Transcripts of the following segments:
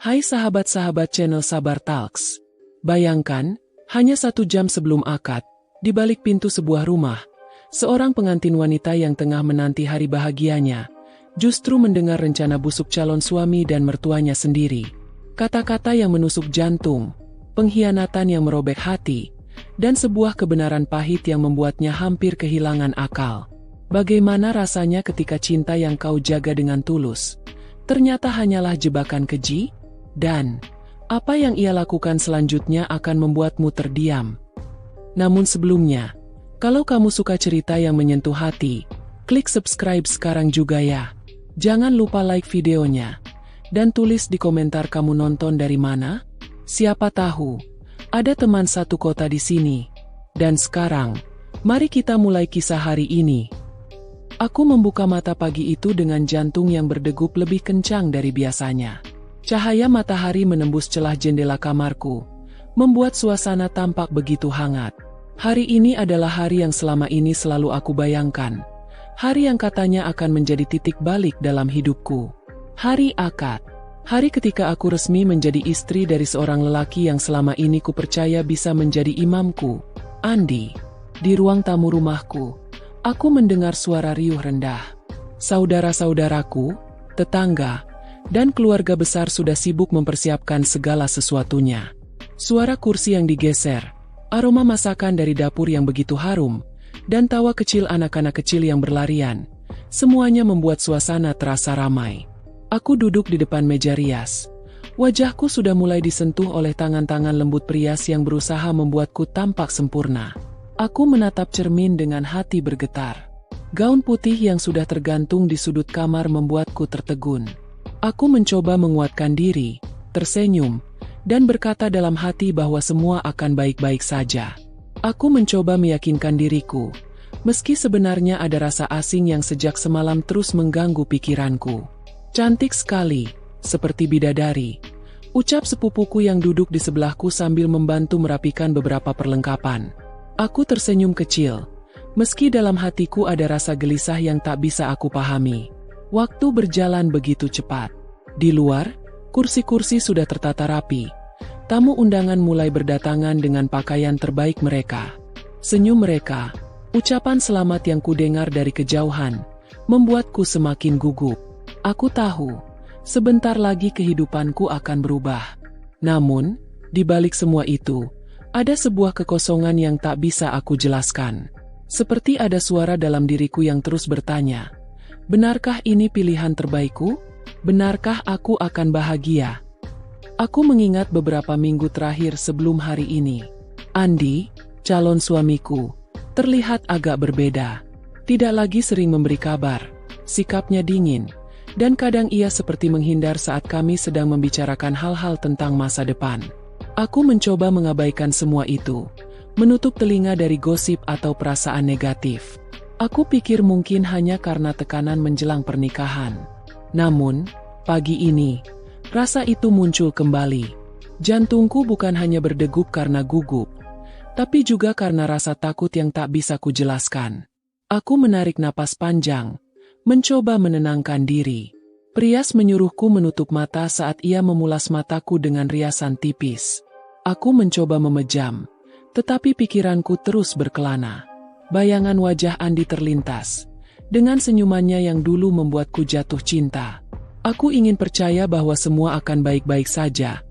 Hai sahabat-sahabat channel Sabar Talks. Bayangkan, hanya 1 jam sebelum akad, di balik pintu sebuah rumah, seorang pengantin wanita yang tengah menanti hari bahagianya, justru mendengar rencana busuk calon suami dan mertuanya sendiri. Kata-kata yang menusuk jantung, pengkhianatan yang merobek hati, dan sebuah kebenaran pahit yang membuatnya hampir kehilangan akal. Bagaimana rasanya ketika cinta yang kau jaga dengan tulus, ternyata hanyalah jebakan keji? Dan apa yang ia lakukan selanjutnya akan membuatmu terdiam. Namun sebelumnya, kalau kamu suka cerita yang menyentuh hati, klik subscribe sekarang juga ya. Jangan lupa like videonya. Dan tulis di komentar kamu nonton dari mana. Siapa tahu, ada teman satu kota di sini. Dan sekarang, mari kita mulai kisah hari ini. Aku membuka mata pagi itu dengan jantung yang berdegup lebih kencang dari biasanya. Cahaya matahari menembus celah jendela kamarku, membuat suasana tampak begitu hangat. Hari ini adalah hari yang selama ini selalu aku bayangkan. Hari yang katanya akan menjadi titik balik dalam hidupku. Hari akad. Hari ketika aku resmi menjadi istri dari seorang lelaki yang selama ini kupercaya bisa menjadi imamku, Andi. Di ruang tamu rumahku, aku mendengar suara riuh rendah. Saudara-saudaraku, tetangga, dan keluarga besar sudah sibuk mempersiapkan segala sesuatunya. Suara kursi yang digeser, aroma masakan dari dapur yang begitu harum, dan tawa kecil anak-anak kecil yang berlarian, semuanya membuat suasana terasa ramai. Aku duduk di depan meja rias. Wajahku sudah mulai disentuh oleh tangan-tangan lembut perias yang berusaha membuatku tampak sempurna. Aku menatap cermin dengan hati bergetar. Gaun putih yang sudah tergantung di sudut kamar membuatku tertegun. Aku mencoba menguatkan diri, tersenyum, dan berkata dalam hati bahwa semua akan baik-baik saja. Aku mencoba meyakinkan diriku, meski sebenarnya ada rasa asing yang sejak semalam terus mengganggu pikiranku. Cantik sekali, seperti bidadari, ucap sepupuku yang duduk di sebelahku sambil membantu merapikan beberapa perlengkapan. Aku tersenyum kecil, meski dalam hatiku ada rasa gelisah yang tak bisa aku pahami. Waktu berjalan begitu cepat. Di luar, kursi-kursi sudah tertata rapi. Tamu undangan mulai berdatangan dengan pakaian terbaik mereka. Senyum mereka, ucapan selamat yang kudengar dari kejauhan, membuatku semakin gugup. Aku tahu, sebentar lagi kehidupanku akan berubah. Namun, di balik semua itu, ada sebuah kekosongan yang tak bisa aku jelaskan. Seperti ada suara dalam diriku yang terus bertanya, benarkah ini pilihan terbaikku? Benarkah aku akan bahagia? Aku mengingat beberapa minggu terakhir sebelum hari ini. Andi, calon suamiku, terlihat agak berbeda. Tidak lagi sering memberi kabar, sikapnya dingin, dan kadang ia seperti menghindar saat kami sedang membicarakan hal-hal tentang masa depan. Aku mencoba mengabaikan semua itu, menutup telinga dari gosip atau perasaan negatif. Aku pikir mungkin hanya karena tekanan menjelang pernikahan. Namun, pagi ini, rasa itu muncul kembali. Jantungku bukan hanya berdegup karena gugup, tapi juga karena rasa takut yang tak bisa kujelaskan. Aku menarik napas panjang, mencoba menenangkan diri. Prias menyuruhku menutup mata saat ia memulas mataku dengan riasan tipis. Aku mencoba memejam, tetapi pikiranku terus berkelana. Bayangan wajah Andi terlintas. Dengan senyumannya yang dulu membuatku jatuh cinta. Aku ingin percaya bahwa semua akan baik-baik saja.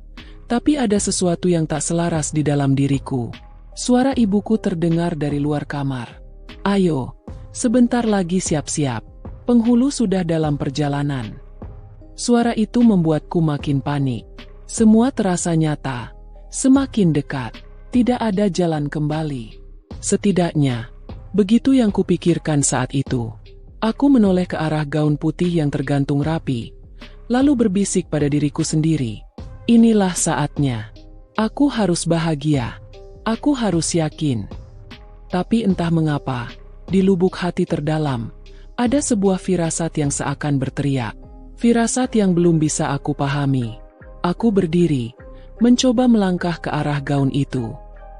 Tapi ada sesuatu yang tak selaras di dalam diriku. Suara ibuku terdengar dari luar kamar. Ayo, sebentar lagi siap-siap. Penghulu sudah dalam perjalanan. Suara itu membuatku makin panik. Semua terasa nyata. Semakin dekat. Tidak ada jalan kembali. Setidaknya, begitu yang kupikirkan saat itu. Aku menoleh ke arah gaun putih yang tergantung rapi, lalu berbisik pada diriku sendiri. Inilah saatnya. Aku harus bahagia. Aku harus yakin. Tapi entah mengapa, di lubuk hati terdalam, ada sebuah firasat yang seakan berteriak. Firasat yang belum bisa aku pahami. Aku berdiri, mencoba melangkah ke arah gaun itu.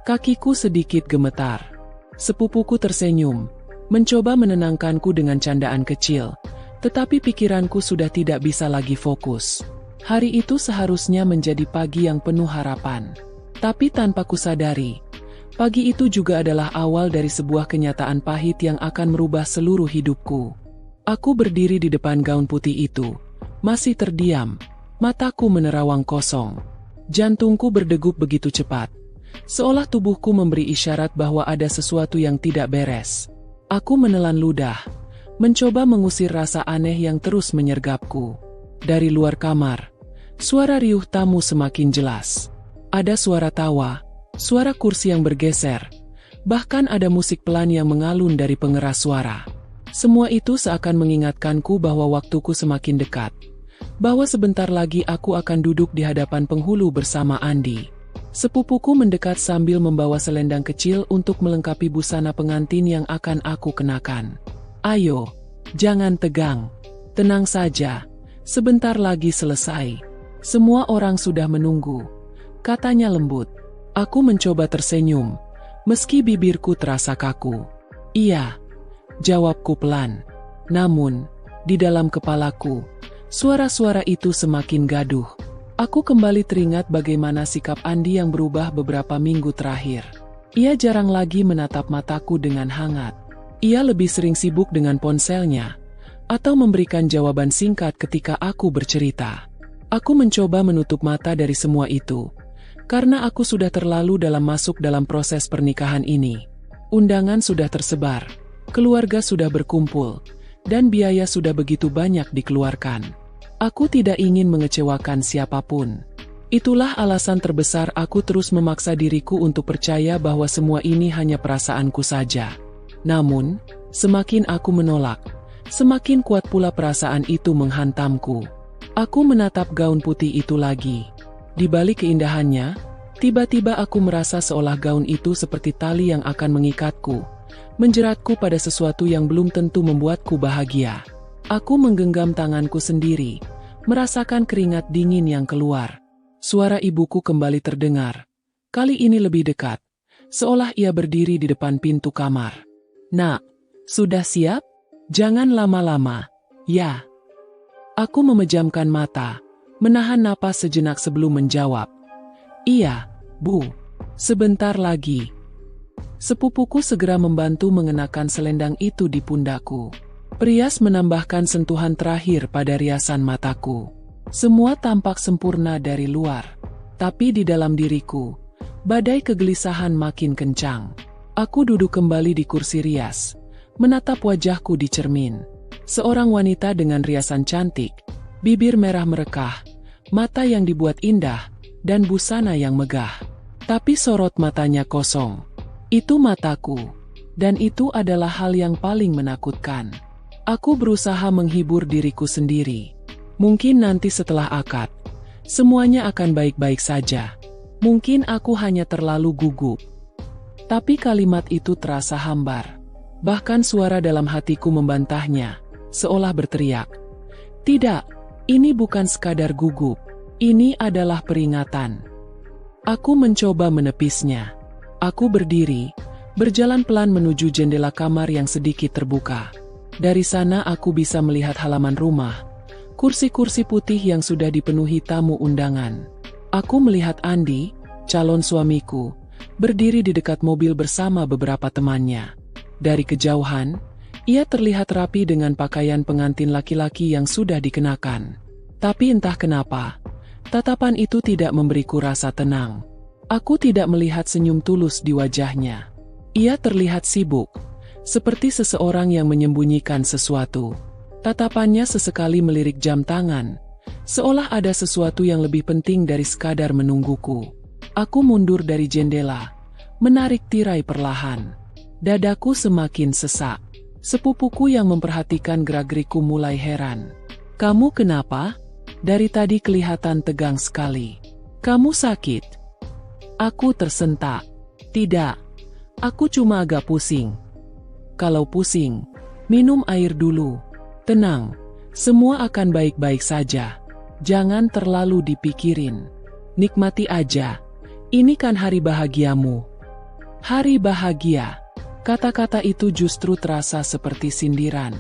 Kakiku sedikit gemetar. Sepupuku tersenyum, mencoba menenangkanku dengan candaan kecil, tetapi pikiranku sudah tidak bisa lagi fokus. Hari itu seharusnya menjadi pagi yang penuh harapan. Tapi tanpa kusadari, pagi itu juga adalah awal dari sebuah kenyataan pahit yang akan merubah seluruh hidupku. Aku berdiri di depan gaun putih itu, masih terdiam, mataku menerawang kosong. Jantungku berdegup begitu cepat, seolah tubuhku memberi isyarat bahwa ada sesuatu yang tidak beres. Aku menelan ludah, mencoba mengusir rasa aneh yang terus menyergapku. Dari luar kamar, suara riuh tamu semakin jelas. Ada suara tawa, suara kursi yang bergeser, bahkan ada musik pelan yang mengalun dari pengeras suara. Semua itu seakan mengingatkanku bahwa waktuku semakin dekat, bahwa sebentar lagi aku akan duduk di hadapan penghulu bersama Andi. Sepupuku mendekat sambil membawa selendang kecil untuk melengkapi busana pengantin yang akan aku kenakan. "Ayo, jangan tegang, tenang saja. Sebentar lagi selesai. Semua orang sudah menunggu," katanya lembut. Aku mencoba tersenyum, meski bibirku terasa kaku. "Iya," jawabku pelan. Namun, di dalam kepalaku, suara-suara itu semakin gaduh. Aku kembali teringat bagaimana sikap Andi yang berubah beberapa minggu terakhir. Ia jarang lagi menatap mataku dengan hangat. Ia lebih sering sibuk dengan ponselnya, atau memberikan jawaban singkat ketika aku bercerita. Aku mencoba menutup mata dari semua itu, karena aku sudah terlalu dalam masuk dalam proses pernikahan ini. Undangan sudah tersebar, keluarga sudah berkumpul, dan biaya sudah begitu banyak dikeluarkan. Aku tidak ingin mengecewakan siapapun. Itulah alasan terbesar aku terus memaksa diriku untuk percaya bahwa semua ini hanya perasaanku saja. Namun, semakin aku menolak, semakin kuat pula perasaan itu menghantamku. Aku menatap gaun putih itu lagi. Di balik keindahannya, tiba-tiba aku merasa seolah gaun itu seperti tali yang akan mengikatku, menjeratku pada sesuatu yang belum tentu membuatku bahagia. Aku menggenggam tanganku sendiri, merasakan keringat dingin yang keluar. Suara ibuku kembali terdengar, kali ini lebih dekat, seolah ia berdiri di depan pintu kamar. "Nak, sudah siap? Jangan lama-lama, ya." Aku memejamkan mata, menahan napas sejenak sebelum menjawab. "Iya, Bu. Sebentar lagi." Sepupuku segera membantu mengenakan selendang itu di pundakku. Perias menambahkan sentuhan terakhir pada riasan mataku. Semua tampak sempurna dari luar, tapi di dalam diriku, badai kegelisahan makin kencang. Aku duduk kembali di kursi rias, menatap wajahku di cermin. Seorang wanita dengan riasan cantik, bibir merah merekah, mata yang dibuat indah, dan busana yang megah. Tapi sorot matanya kosong. Itu mataku, dan itu adalah hal yang paling menakutkan. Aku berusaha menghibur diriku sendiri. Mungkin nanti setelah akad, semuanya akan baik-baik saja. Mungkin aku hanya terlalu gugup. Tapi kalimat itu terasa hambar. Bahkan suara dalam hatiku membantahnya, seolah berteriak, "Tidak, ini bukan sekadar gugup. Ini adalah peringatan." Aku mencoba menepisnya. Aku berdiri, berjalan pelan menuju jendela kamar yang sedikit terbuka. Dari sana aku bisa melihat halaman rumah, kursi-kursi putih yang sudah dipenuhi tamu undangan. Aku melihat Andi, calon suamiku, berdiri di dekat mobil bersama beberapa temannya. Dari kejauhan, ia terlihat rapi dengan pakaian pengantin laki-laki yang sudah dikenakan. Tapi entah kenapa, tatapan itu tidak memberiku rasa tenang. Aku tidak melihat senyum tulus di wajahnya. Ia terlihat sibuk, seperti seseorang yang menyembunyikan sesuatu. Tatapannya sesekali melirik jam tangan, seolah ada sesuatu yang lebih penting dari sekadar menungguku. Aku mundur dari jendela, menarik tirai perlahan. Dadaku semakin sesak. Sepupuku yang memperhatikan gerak-gerikku mulai heran. "Kamu kenapa? Dari tadi kelihatan tegang sekali. Kamu sakit?" Aku tersentak. "Tidak, aku cuma agak pusing." "Kalau pusing, minum air dulu. Tenang, semua akan baik-baik saja. Jangan terlalu dipikirin. Nikmati aja. Ini kan hari bahagiamu." Hari bahagia. Kata-kata itu justru terasa seperti sindiran.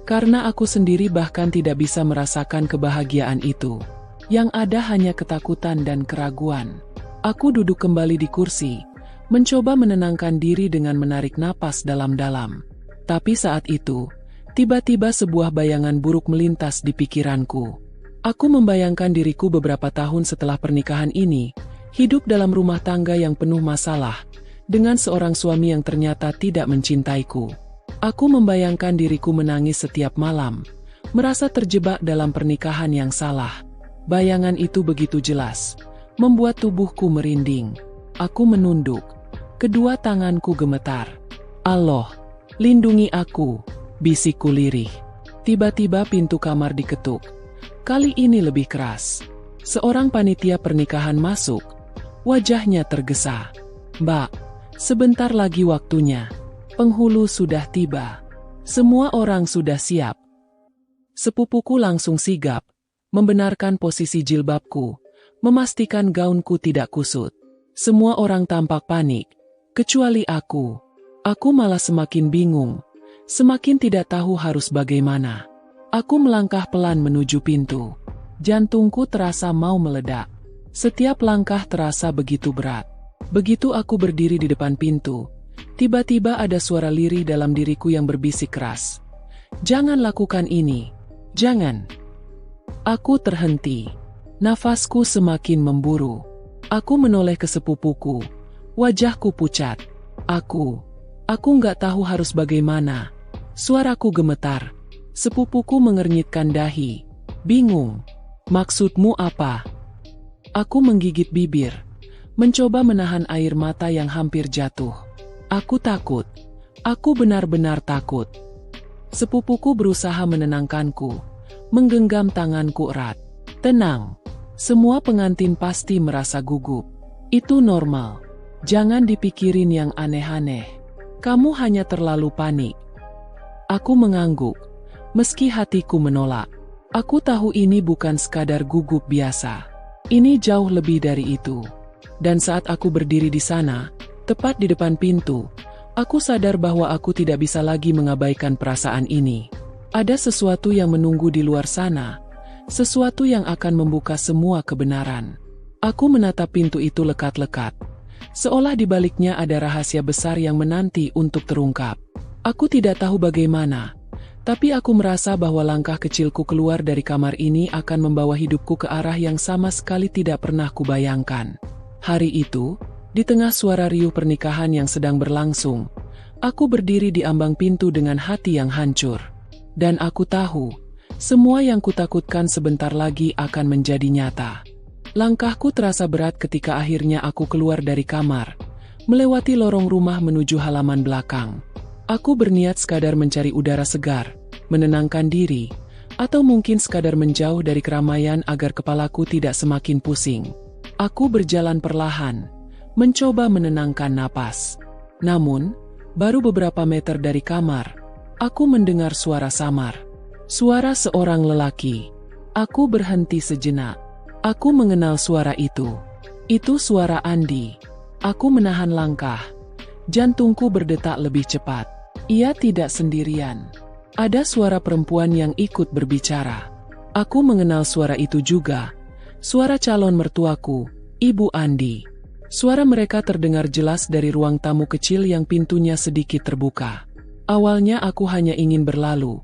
Karena aku sendiri bahkan tidak bisa merasakan kebahagiaan itu. Yang ada hanya ketakutan dan keraguan. Aku duduk kembali di kursi, mencoba menenangkan diri dengan menarik napas dalam-dalam. Tapi saat itu, tiba-tiba sebuah bayangan buruk melintas di pikiranku. Aku membayangkan diriku beberapa tahun setelah pernikahan ini, hidup dalam rumah tangga yang penuh masalah, dengan seorang suami yang ternyata tidak mencintaiku. Aku membayangkan diriku menangis setiap malam, merasa terjebak dalam pernikahan yang salah. Bayangan itu begitu jelas, membuat tubuhku merinding. Aku menunduk, kedua tanganku gemetar. Allah, lindungi aku, bisikku lirih. Tiba-tiba pintu kamar diketuk. Kali ini lebih keras. Seorang panitia pernikahan masuk. Wajahnya tergesa. Mbak, sebentar lagi waktunya. Penghulu sudah tiba. Semua orang sudah siap. Sepupuku langsung sigap, membenarkan posisi jilbabku, memastikan gaunku tidak kusut. Semua orang tampak panik, kecuali aku. Aku malah semakin bingung, semakin tidak tahu harus bagaimana. Aku melangkah pelan menuju pintu. Jantungku terasa mau meledak. Setiap langkah terasa begitu berat. Begitu aku berdiri di depan pintu, tiba-tiba ada suara lirih dalam diriku yang berbisik keras. Jangan lakukan ini. Jangan. Aku terhenti. Nafasku semakin memburu. Aku menoleh ke sepupuku. Wajahku pucat. Aku nggak tahu harus bagaimana. Suaraku gemetar. Sepupuku mengernyitkan dahi. Bingung. Maksudmu apa? Aku menggigit bibir. Mencoba menahan air mata yang hampir jatuh. Aku takut. Aku benar-benar takut. Sepupuku berusaha menenangkanku. Menggenggam tanganku erat. Tenang. Semua pengantin pasti merasa gugup. Itu normal. Jangan dipikirin yang aneh-aneh. Kamu hanya terlalu panik. Aku mengangguk. Meski hatiku menolak. Aku tahu ini bukan sekadar gugup biasa. Ini jauh lebih dari itu. Dan saat aku berdiri di sana, tepat di depan pintu, aku sadar bahwa aku tidak bisa lagi mengabaikan perasaan ini. Ada sesuatu yang menunggu di luar sana, sesuatu yang akan membuka semua kebenaran. Aku menatap pintu itu lekat-lekat, seolah di baliknya ada rahasia besar yang menanti untuk terungkap. Aku tidak tahu bagaimana, tapi aku merasa bahwa langkah kecilku keluar dari kamar ini akan membawa hidupku ke arah yang sama sekali tidak pernah kubayangkan. Hari itu, di tengah suara riuh pernikahan yang sedang berlangsung, aku berdiri di ambang pintu dengan hati yang hancur. Dan aku tahu, semua yang kutakutkan sebentar lagi akan menjadi nyata. Langkahku terasa berat ketika akhirnya aku keluar dari kamar, melewati lorong rumah menuju halaman belakang. Aku berniat sekadar mencari udara segar, menenangkan diri, atau mungkin sekadar menjauh dari keramaian agar kepalaku tidak semakin pusing. Aku berjalan perlahan, mencoba menenangkan napas. Namun, baru beberapa meter dari kamar, aku mendengar suara samar. Suara seorang lelaki. Aku berhenti sejenak. Aku mengenal suara itu. Itu suara Andi. Aku menahan langkah. Jantungku berdetak lebih cepat. Ia tidak sendirian. Ada suara perempuan yang ikut berbicara. Aku mengenal suara itu juga. Suara calon mertuaku, Ibu Andi. Suara mereka terdengar jelas dari ruang tamu kecil yang pintunya sedikit terbuka. Awalnya aku hanya ingin berlalu.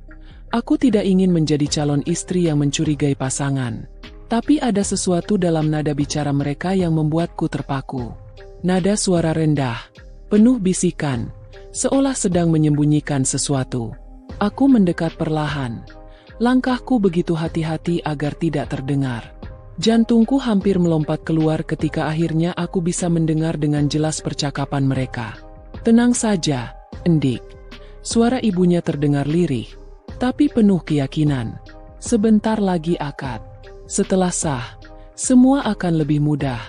Aku tidak ingin menjadi calon istri yang mencurigai pasangan. Tapi ada sesuatu dalam nada bicara mereka yang membuatku terpaku. Nada suara rendah, penuh bisikan, seolah sedang menyembunyikan sesuatu. Aku mendekat perlahan. Langkahku begitu hati-hati agar tidak terdengar. Jantungku hampir melompat keluar ketika akhirnya aku bisa mendengar dengan jelas percakapan mereka. Tenang saja, Endik. Suara ibunya terdengar lirih, tapi penuh keyakinan. Sebentar lagi akad. Setelah sah, semua akan lebih mudah.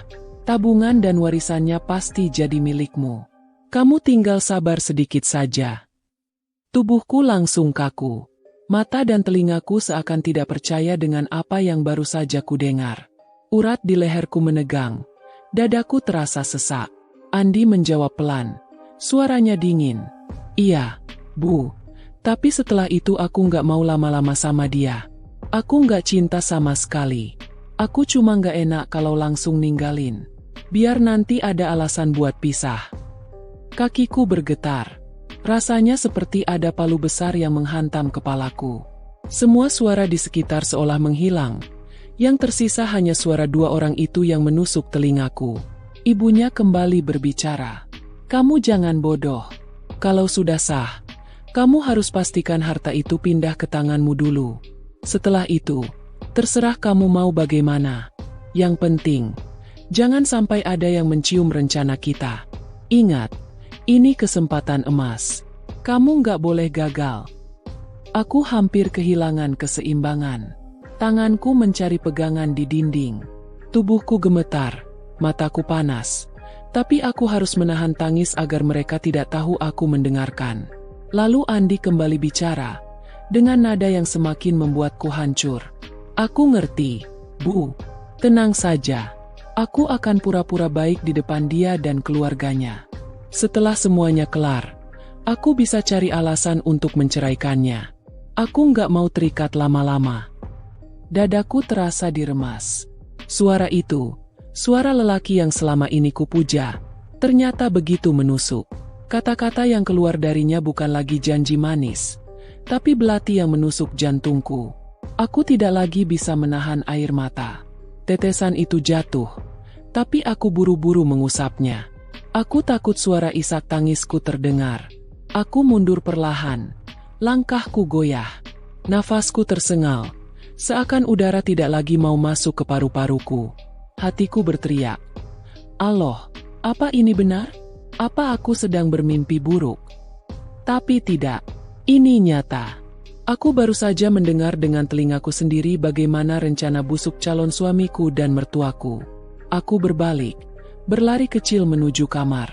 Tabungan dan warisannya pasti jadi milikmu. Kamu tinggal sabar sedikit saja. Tubuhku langsung kaku. Mata dan telingaku seakan tidak percaya dengan apa yang baru saja kudengar. Urat di leherku menegang. Dadaku terasa sesak. Andi menjawab pelan. Suaranya dingin. Iya, Bu. Tapi setelah itu aku nggak mau lama-lama sama dia. Aku nggak cinta sama sekali. Aku cuma gak enak kalau langsung ninggalin. Biar nanti ada alasan buat pisah. Kakiku bergetar. Rasanya seperti ada palu besar yang menghantam kepalaku. Semua suara di sekitar seolah menghilang. Yang tersisa hanya suara dua orang itu yang menusuk telingaku. Ibunya kembali berbicara. Kamu jangan bodoh. Kalau sudah sah, kamu harus pastikan harta itu pindah ke tanganmu dulu. Setelah itu, terserah kamu mau bagaimana. Yang penting, jangan sampai ada yang mencium rencana kita. Ingat, ini kesempatan emas. Kamu nggak boleh gagal. Aku hampir kehilangan keseimbangan. Tanganku mencari pegangan di dinding. Tubuhku gemetar, mataku panas. Tapi aku harus menahan tangis agar mereka tidak tahu aku mendengarkan. Lalu Andi kembali bicara, dengan nada yang semakin membuatku hancur. Aku ngerti, Bu. Tenang saja. Aku akan pura-pura baik di depan dia dan keluarganya. Setelah semuanya kelar, aku bisa cari alasan untuk menceraikannya. Aku nggak mau terikat lama-lama. Dadaku terasa diremas. Suara itu, suara lelaki yang selama ini kupuja, ternyata begitu menusuk. Kata-kata yang keluar darinya bukan lagi janji manis, tapi belati yang menusuk jantungku. Aku tidak lagi bisa menahan air mata. Tetesan itu jatuh, tapi aku buru-buru mengusapnya. Aku takut suara isak tangisku terdengar. Aku mundur perlahan. Langkahku goyah. Nafasku tersengal. Seakan udara tidak lagi mau masuk ke paru-paruku. Hatiku berteriak. Allah, apa ini benar? Apa aku sedang bermimpi buruk? Tapi tidak. Ini nyata. Aku baru saja mendengar dengan telingaku sendiri bagaimana rencana busuk calon suamiku dan mertuaku. Aku berbalik, berlari kecil menuju kamar.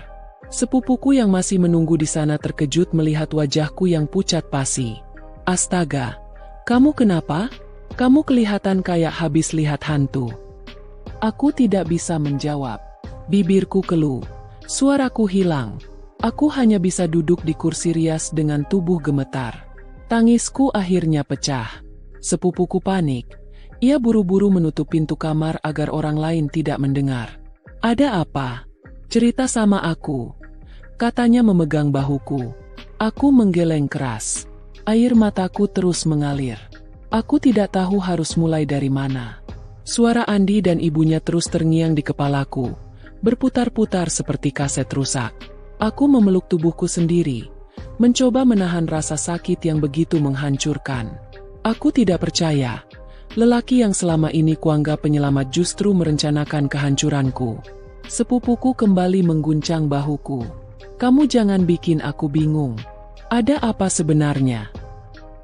Sepupuku yang masih menunggu di sana terkejut melihat wajahku yang pucat pasi. Astaga, kamu kenapa? Kamu kelihatan kayak habis lihat hantu. Aku tidak bisa menjawab. Bibirku keluh. Suaraku hilang. Aku hanya bisa duduk di kursi rias dengan tubuh gemetar. Tangisku akhirnya pecah. Sepupuku panik. Ia buru-buru menutup pintu kamar agar orang lain tidak mendengar. Ada apa? Cerita sama aku. Katanya memegang bahuku. Aku menggeleng keras. Air mataku terus mengalir. Aku tidak tahu harus mulai dari mana. Suara Andi dan ibunya terus terngiang di kepalaku, berputar-putar seperti kaset rusak. Aku memeluk tubuhku sendiri, mencoba menahan rasa sakit yang begitu menghancurkan. Aku tidak percaya, lelaki yang selama ini kuanggap penyelamat justru merencanakan kehancuranku. Sepupuku kembali mengguncang bahuku. Kamu jangan bikin aku bingung. Ada apa sebenarnya?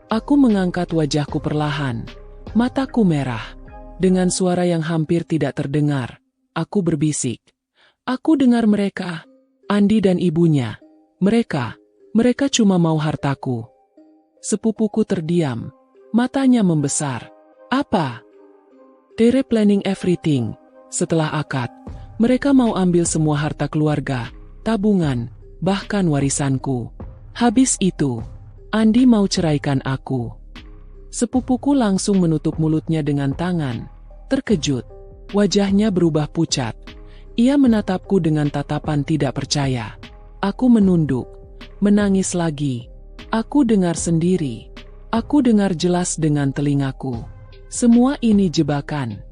Aku mengangkat wajahku perlahan, mataku merah. Dengan suara yang hampir tidak terdengar, aku berbisik. Aku dengar mereka, Andi dan ibunya. Mereka cuma mau hartaku. Sepupuku terdiam, matanya membesar. Apa? They're planning everything. Setelah akad, mereka mau ambil semua harta keluarga, tabungan, bahkan warisanku. Habis itu, Andi mau ceraikan aku. Sepupuku langsung menutup mulutnya dengan tangan. Terkejut, wajahnya berubah pucat. Ia menatapku dengan tatapan tidak percaya. Aku menunduk, menangis lagi. Aku dengar sendiri. Aku dengar jelas dengan telingaku. Semua ini jebakan.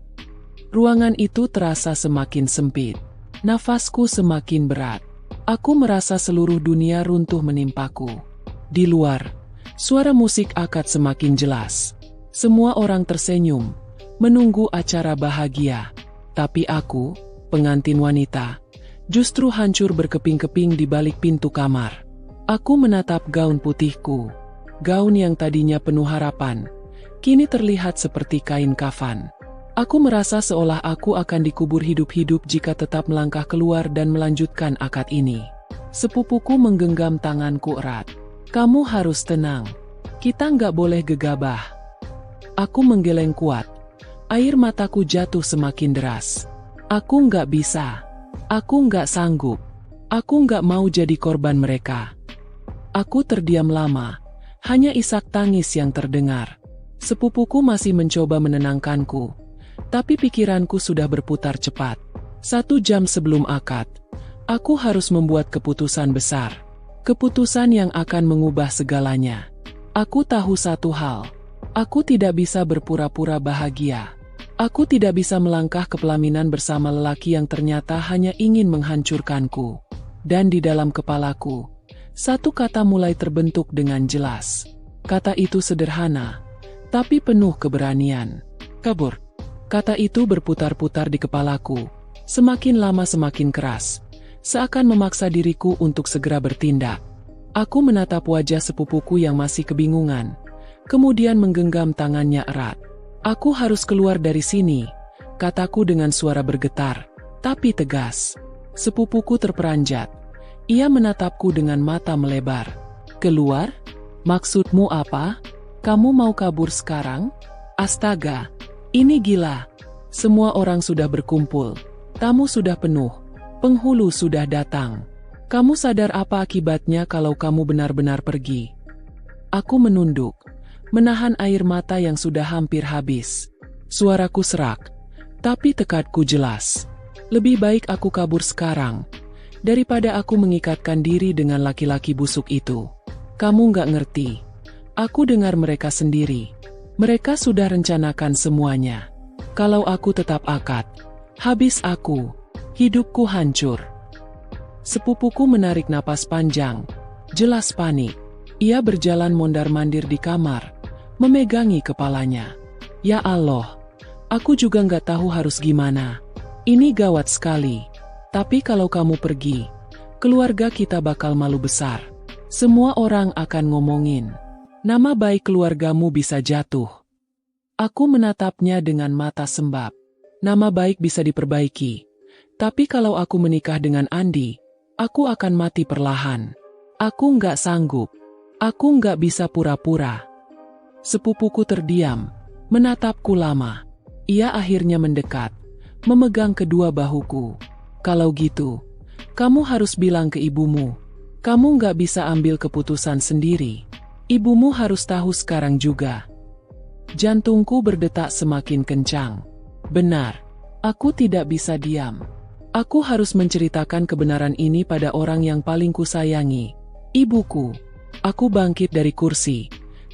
Ruangan itu terasa semakin sempit. Nafasku semakin berat. Aku merasa seluruh dunia runtuh menimpaku. Di luar, suara musik akad semakin jelas. Semua orang tersenyum, menunggu acara bahagia. Tapi aku, pengantin wanita, justru hancur berkeping-keping di balik pintu kamar. Aku menatap gaun putihku. Gaun yang tadinya penuh harapan, kini terlihat seperti kain kafan. Aku merasa seolah aku akan dikubur hidup-hidup jika tetap melangkah keluar dan melanjutkan akad ini. Sepupuku menggenggam tanganku erat. Kamu harus tenang. Kita nggak boleh gegabah. Aku menggeleng kuat. Air mataku jatuh semakin deras. Aku nggak bisa. Aku nggak sanggup. Aku nggak mau jadi korban mereka. Aku terdiam lama. Hanya isak tangis yang terdengar. Sepupuku masih mencoba menenangkanku. Tapi pikiranku sudah berputar cepat. 1 jam sebelum akad, aku harus membuat keputusan besar. Keputusan yang akan mengubah segalanya. Aku tahu satu hal. Aku tidak bisa berpura-pura bahagia. Aku tidak bisa melangkah ke pelaminan bersama lelaki yang ternyata hanya ingin menghancurkanku. Dan di dalam kepalaku, satu kata mulai terbentuk dengan jelas. Kata itu sederhana, tapi penuh keberanian. Kabur. Kata itu berputar-putar di kepalaku, semakin lama semakin keras, seakan memaksa diriku untuk segera bertindak. Aku menatap wajah sepupuku yang masih kebingungan, kemudian menggenggam tangannya erat. Aku harus keluar dari sini, kataku dengan suara bergetar, tapi tegas. Sepupuku terperanjat. Ia menatapku dengan mata melebar. Keluar? Maksudmu apa? Kamu mau kabur sekarang? Astaga, ini gila. Semua orang sudah berkumpul. Tamu sudah penuh. Penghulu sudah datang. Kamu sadar apa akibatnya kalau kamu benar-benar pergi? Aku menunduk, menahan air mata yang sudah hampir habis. Suaraku serak, tapi tekadku jelas. Lebih baik aku kabur sekarang, daripada aku mengikatkan diri dengan laki-laki busuk itu. Kamu nggak ngerti. Aku dengar mereka sendiri. Mereka sudah rencanakan semuanya. Kalau aku tetap akad, habis aku. Hidupku hancur. Sepupuku menarik napas panjang. Jelas panik. Ia berjalan mondar-mandir di kamar, memegangi kepalanya. Ya Allah, aku juga nggak tahu harus gimana. Ini gawat sekali. Tapi kalau kamu pergi, keluarga kita bakal malu besar. Semua orang akan ngomongin. Nama baik keluargamu bisa jatuh. Aku menatapnya dengan mata sembab. Nama baik bisa diperbaiki. Tapi kalau aku menikah dengan Andi, aku akan mati perlahan. Aku nggak sanggup. Aku nggak bisa pura-pura. Sepupuku terdiam, menatapku lama. Ia akhirnya mendekat, memegang kedua bahuku. Kalau gitu, kamu harus bilang ke ibumu. Kamu nggak bisa ambil keputusan sendiri. Ibumu harus tahu sekarang juga. Jantungku berdetak semakin kencang. Benar, aku tidak bisa diam. Aku harus menceritakan kebenaran ini pada orang yang paling kusayangi, ibuku. Aku bangkit dari kursi.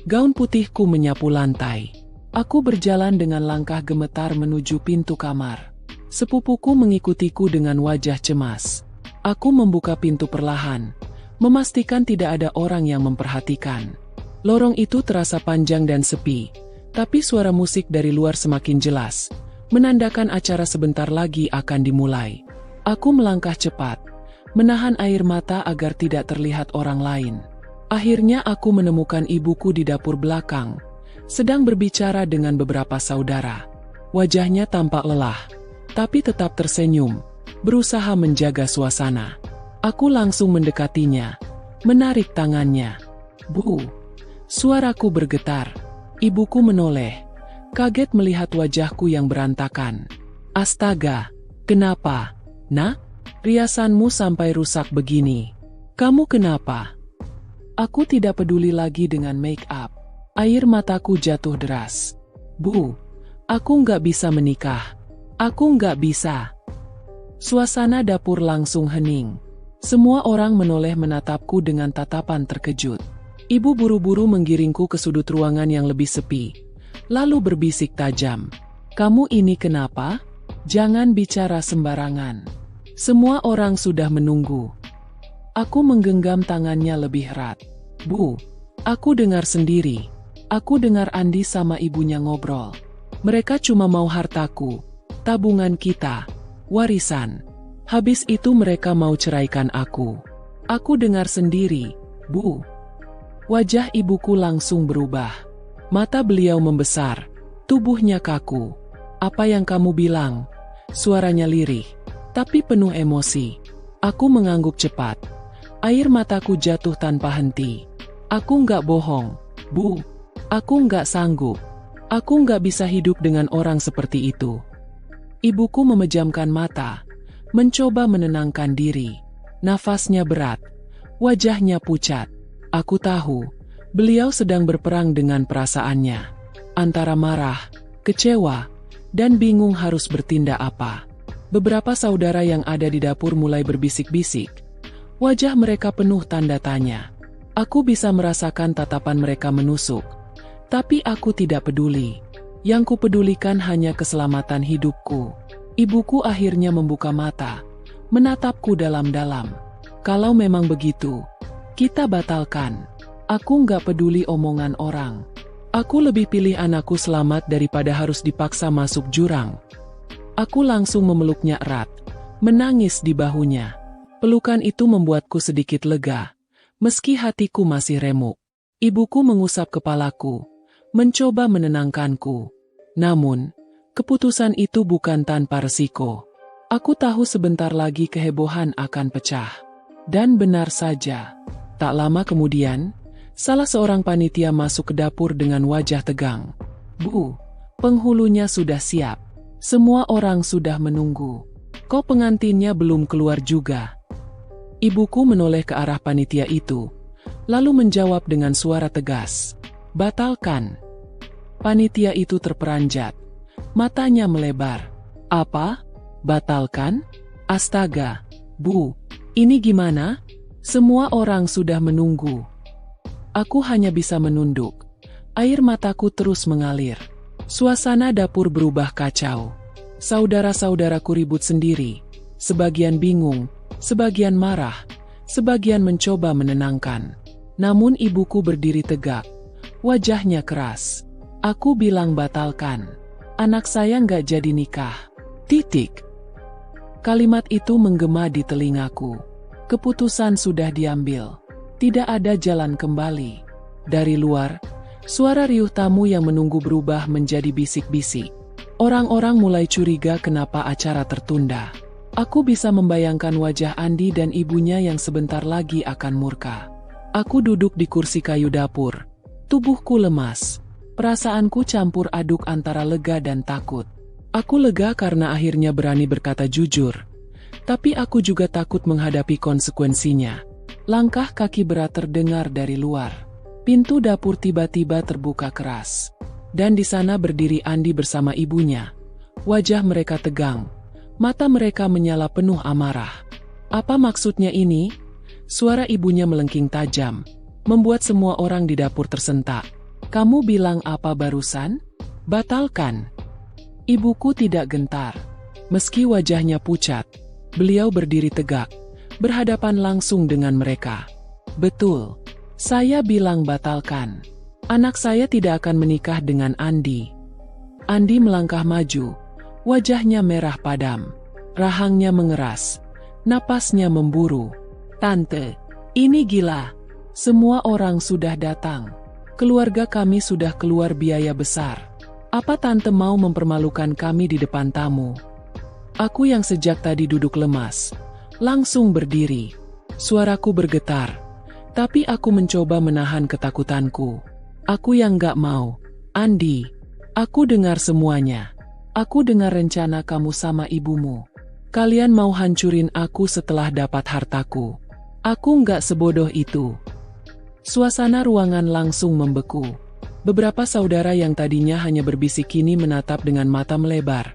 Gaun putihku menyapu lantai. Aku berjalan dengan langkah gemetar menuju pintu kamar. Sepupuku mengikutiku dengan wajah cemas. Aku membuka pintu perlahan, memastikan tidak ada orang yang memperhatikan. Lorong itu terasa panjang dan sepi, tapi suara musik dari luar semakin jelas, menandakan acara sebentar lagi akan dimulai. Aku melangkah cepat, menahan air mata agar tidak terlihat orang lain. Akhirnya aku menemukan ibuku di dapur belakang, sedang berbicara dengan beberapa saudara. Wajahnya tampak lelah, tapi tetap tersenyum, berusaha menjaga suasana. Aku langsung mendekatinya, menarik tangannya. Bu, suaraku bergetar. Ibuku menoleh, kaget melihat wajahku yang berantakan. Astaga, kenapa, Nak? Riasanmu sampai rusak begini. Kamu kenapa? Aku tidak peduli lagi dengan make up. Air mataku jatuh deras. Bu, aku nggak bisa menikah. Aku nggak bisa. Suasana dapur langsung hening. Semua orang menoleh menatapku dengan tatapan terkejut. Ibu buru-buru menggiringku ke sudut ruangan yang lebih sepi, lalu berbisik tajam. Kamu ini kenapa? Jangan bicara sembarangan. Semua orang sudah menunggu. Aku menggenggam tangannya lebih erat. Bu, aku dengar sendiri. Aku dengar Andi sama ibunya ngobrol. Mereka cuma mau hartaku, tabungan kita, warisan. Habis itu mereka mau ceraikan aku. Aku dengar sendiri, Bu. Wajah ibuku langsung berubah. Mata beliau membesar, tubuhnya kaku. Apa yang kamu bilang? Suaranya lirih, tapi penuh emosi. Aku mengangguk cepat. Air mataku jatuh tanpa henti. Aku nggak bohong, Bu. Aku nggak sanggup. Aku nggak bisa hidup dengan orang seperti itu. Ibuku memejamkan mata, mencoba menenangkan diri. Nafasnya berat, wajahnya pucat. Aku tahu, beliau sedang berperang dengan perasaannya. Antara marah, kecewa, dan bingung harus bertindak apa. Beberapa saudara yang ada di dapur mulai berbisik-bisik. Wajah mereka penuh tanda tanya. Aku bisa merasakan tatapan mereka menusuk. Tapi aku tidak peduli. Yang kupedulikan hanya keselamatan hidupku. Ibuku akhirnya membuka mata, menatapku dalam-dalam. Kalau memang begitu, kita batalkan. Aku nggak peduli omongan orang. Aku lebih pilih anakku selamat daripada harus dipaksa masuk jurang. Aku langsung memeluknya erat, menangis di bahunya. Pelukan itu membuatku sedikit lega, meski hatiku masih remuk. Ibuku mengusap kepalaku, mencoba menenangkanku. Namun, keputusan itu bukan tanpa resiko. Aku tahu sebentar lagi kehebohan akan pecah. Dan benar saja, tak lama kemudian, salah seorang panitia masuk ke dapur dengan wajah tegang. Bu, penghulunya sudah siap. Semua orang sudah menunggu. Kok pengantinnya belum keluar juga? Ibuku menoleh ke arah panitia itu, lalu menjawab dengan suara tegas. Batalkan. Panitia itu terperanjat. Matanya melebar. Apa? Batalkan? Astaga, Bu, ini gimana? Semua orang sudah menunggu. Aku hanya bisa menunduk. Air mataku terus mengalir. Suasana dapur berubah kacau. Saudara-saudaraku ribut sendiri. Sebagian bingung, sebagian marah, sebagian mencoba menenangkan. Namun ibuku berdiri tegak. Wajahnya keras. Aku bilang batalkan. Anak saya nggak jadi nikah. Titik. Kalimat itu menggema di telingaku. Keputusan sudah diambil. Tidak ada jalan kembali. Dari luar, suara riuh tamu yang menunggu berubah menjadi bisik-bisik. Orang-orang mulai curiga kenapa acara tertunda. Aku bisa membayangkan wajah Andi dan ibunya yang sebentar lagi akan murka. Aku duduk di kursi kayu dapur. Tubuhku lemas. Perasaanku campur aduk antara lega dan takut. Aku lega karena akhirnya berani berkata jujur. Tapi aku juga takut menghadapi konsekuensinya. Langkah kaki berat terdengar dari luar. Pintu dapur tiba-tiba terbuka keras. Dan di sana berdiri Andi bersama ibunya. Wajah mereka tegang. Mata mereka menyala penuh amarah. Apa maksudnya ini? Suara ibunya melengking tajam, membuat semua orang di dapur tersentak. Kamu bilang apa barusan? Batalkan. Ibuku tidak gentar. Meski wajahnya pucat, beliau berdiri tegak, berhadapan langsung dengan mereka. Betul, saya bilang batalkan. Anak saya tidak akan menikah dengan Andi. Andi melangkah maju, wajahnya merah padam, rahangnya mengeras, napasnya memburu. Tante, ini gila. Semua orang sudah datang. Keluarga kami sudah keluar biaya besar. Apa tante mau mempermalukan kami di depan tamu? Aku yang sejak tadi duduk lemas, langsung berdiri. Suaraku bergetar, tapi aku mencoba menahan ketakutanku. Aku yang gak mau. Andi, aku dengar semuanya. Aku dengar rencana kamu sama ibumu. Kalian mau hancurin aku setelah dapat hartaku. Aku nggak sebodoh itu. Suasana ruangan langsung membeku. Beberapa saudara yang tadinya hanya berbisik kini menatap dengan mata melebar.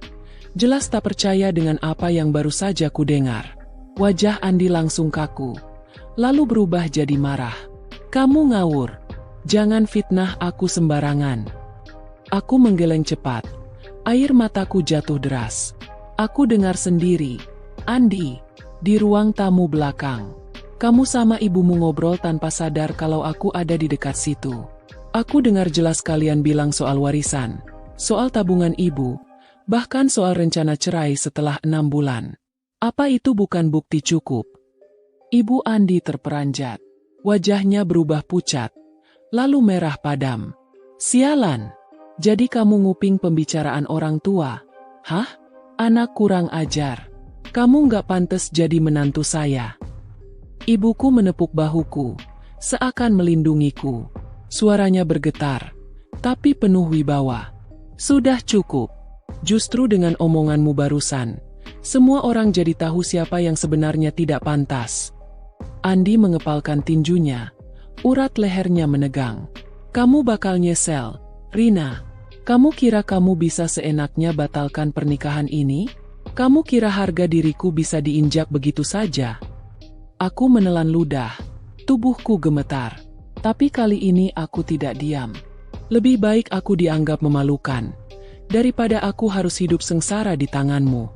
Jelas tak percaya dengan apa yang baru saja kudengar. Wajah Andi langsung kaku, lalu berubah jadi marah. Kamu ngawur. Jangan fitnah aku sembarangan. Aku menggeleng cepat. Air mataku jatuh deras. Aku dengar sendiri. Andi, di ruang tamu belakang. Kamu sama ibumu ngobrol tanpa sadar kalau aku ada di dekat situ. Aku dengar jelas kalian bilang soal warisan, soal tabungan ibu, bahkan soal rencana cerai setelah 6 bulan. Apa itu bukan bukti cukup? Ibu Andi terperanjat. Wajahnya berubah pucat, lalu merah padam. Sialan, jadi kamu nguping pembicaraan orang tua? Hah? Anak kurang ajar. Kamu nggak pantas jadi menantu saya. Ibuku menepuk bahuku, seakan melindungiku. Suaranya bergetar, tapi penuh wibawa. Sudah cukup. Justru dengan omonganmu barusan, semua orang jadi tahu siapa yang sebenarnya tidak pantas. Andi mengepalkan tinjunya, urat lehernya menegang. Kamu bakal nyesel, Rina. Kamu kira kamu bisa seenaknya batalkan pernikahan ini? Kamu kira harga diriku bisa diinjak begitu saja? Aku menelan ludah. Tubuhku gemetar. Tapi kali ini aku tidak diam. Lebih baik aku dianggap memalukan, daripada aku harus hidup sengsara di tanganmu.